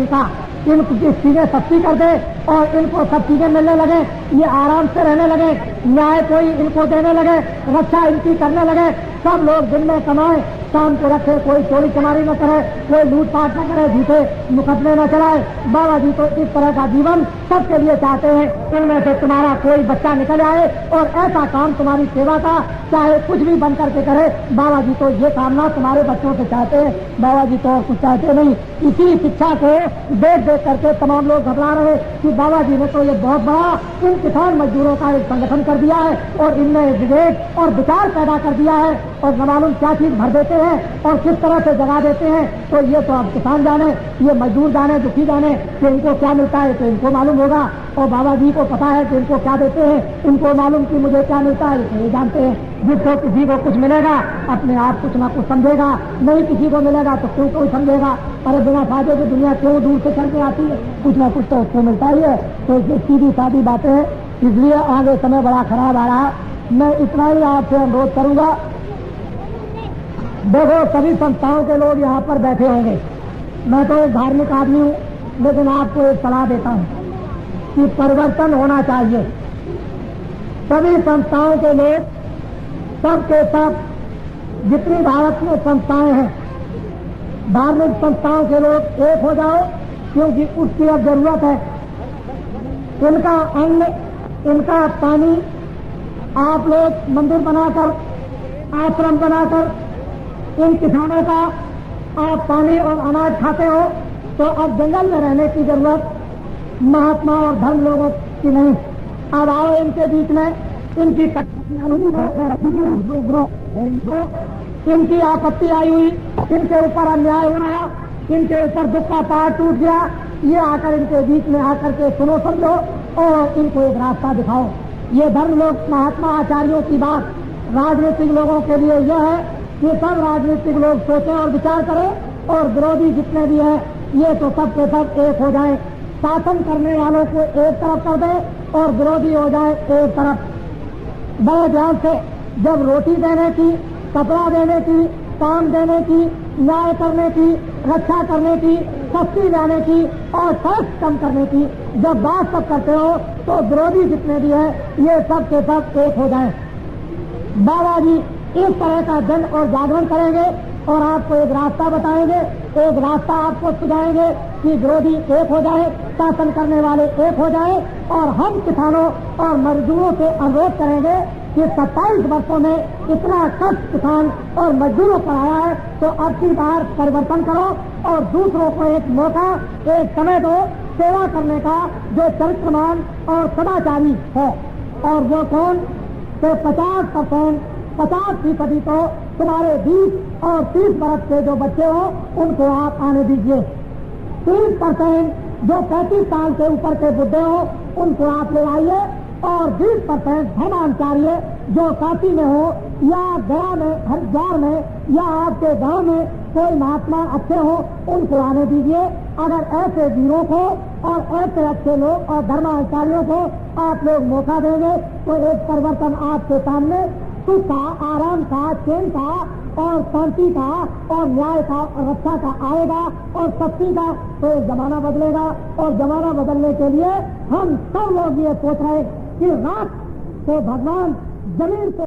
इनकी चीजें सस्ती कर दे और इनको सब चीजें मिलने लगे, ये आराम से रहने लगे, न्याय कोई इनको देने लगे, रक्षा इनकी करने लगे, सब लोग दिन में कमाए शाम को रखे, कोई चोरी चमारी न करे, कोई लूटपाट न करे, झूठे मुकदमे न चलाए। बाबा जी तो इस तरह का जीवन सबके लिए चाहते हैं। इनमें से तुम्हारा कोई बच्चा निकल आए और ऐसा काम तुम्हारी सेवा का चाहे कुछ भी बन करके करे, बाबा जी तो ये कामना तुम्हारे बच्चों से चाहते हैं। बाबा जी तो और कुछ चाहते नहीं। इसी शिक्षा को देख देख करके तमाम लोग घबरा रहे कि बाबा जी ने तो ये बहुत बड़ा इन किसान मजदूरों का एक संगठन कर दिया है और इनमें विवेक और विचार पैदा कर दिया है और न मालूम क्या चीज भर देते हैं और किस तरह से जगा देते हैं। तो ये तो अब किसान जाने, ये मजदूर जाने, दुखी जाने कि इनको क्या मिलता है तो इनको मालूम होगा, और बाबा जी को पता है कि इनको क्या देते हैं, इनको मालूम कि मुझे क्या मिलता है तो ये जानते हैं। जिसको किसी को कुछ मिलेगा अपने आप कुछ ना कुछ समझेगा, नहीं किसी को मिलेगा तो क्यों कोई समझेगा। अरे बिना फायदे की दुनिया क्यों दूर से चल के आती है, कुछ ना कुछ तो उसको मिलता ही है। तो सीधी सादी बातें हैं, इसलिए आगे समय बड़ा खराब आ रहा। मैं इतना ही आपसे अनुरोध करूंगा, देखो सभी संस्थाओं के लोग यहाँ पर बैठे होंगे, मैं तो एक धार्मिक आदमी हूँ, लेकिन आपको एक सलाह देता हूँ कि परिवर्तन होना चाहिए। सभी संस्थाओं के लोग सबके सब जितनी भारत में संस्थाएं हैं, धार्मिक संस्थाओं के लोग एक हो जाओ, क्योंकि उसकी अब जरूरत है। इनका अन्न, इनका पानी, आप लोग मंदिर बनाकर, आश्रम बनाकर इन किसानों का आप पानी और अनाज खाते हो, तो अब जंगल में रहने की जरूरत महात्मा और धर्म लोगों की नहीं। अब आओ इनके बीच में, इनकी इनकी आपत्ति आई हुई, इनके ऊपर अन्याय हो रहा, इनके ऊपर दुख का पहाड़ टूट गया, ये आकर इनके बीच में आकर के सुनो समझो और इनको एक रास्ता दिखाओ। ये धर्म लोग महात्मा आचार्यों की बात राजनीतिक लोगों के लिए यह है कि सब राजनीतिक लोग सोचें और विचार करें और विरोधी जितने भी हैं ये तो सब के सब एक हो जाए, शासन करने वालों को एक तरफ कर दे और विरोधी हो जाए एक तरफ। बड़े ध्यान से, जब रोटी देने की, कपड़ा देने की, काम देने की, न्याय करने की, रक्षा करने की, सस्ती लाने की और टैक्स कम करने की जब बात सब करते हो तो विरोधी जितने भी हैं ये सब के सब एक हो जाए। बाबा जी इस तरह का जन और जागरण करेंगे और आपको एक रास्ता बताएंगे, एक रास्ता आपको सुझाएंगे कि विरोधी एक हो जाए, शासन करने वाले एक हो जाए। और हम किसानों और मजदूरों से अनुरोध करेंगे कि 27 वर्षों में इतना कष्ट किसान और मजदूरों पर आया है, तो अब की बार परिवर्तन करो और दूसरों को एक मौका, एक समय दो सेवा करने का, जो चरित्रमान और सदाचारी है। और वो कौन, तो 50% तो तुम्हारे 20 और 30 बरस के जो बच्चे हो उनको आप आने दीजिए। 30% जो 35 साल के ऊपर के बुढ़े हो उनको आप ले आइए और 20% धर्माचार्य जो काशी में हो या गया में, हरिद्वार में या आपके गांव में कोई महात्मा अच्छे हो उनको आने दीजिए। अगर ऐसे वीरों को और ऐसे अच्छे लोग और धर्माचार्यों को आप लोग मौका देंगे तो एक परिवर्तन आपके सामने सुख का, आराम का, चैन का और शांति का और न्याय का और रक्षा का आएगा और शक्ति का। तो एक जमाना बदलेगा और जमाना बदलने के लिए हम सब लोग ये सोच रहे कि रात तो भगवान जमीन को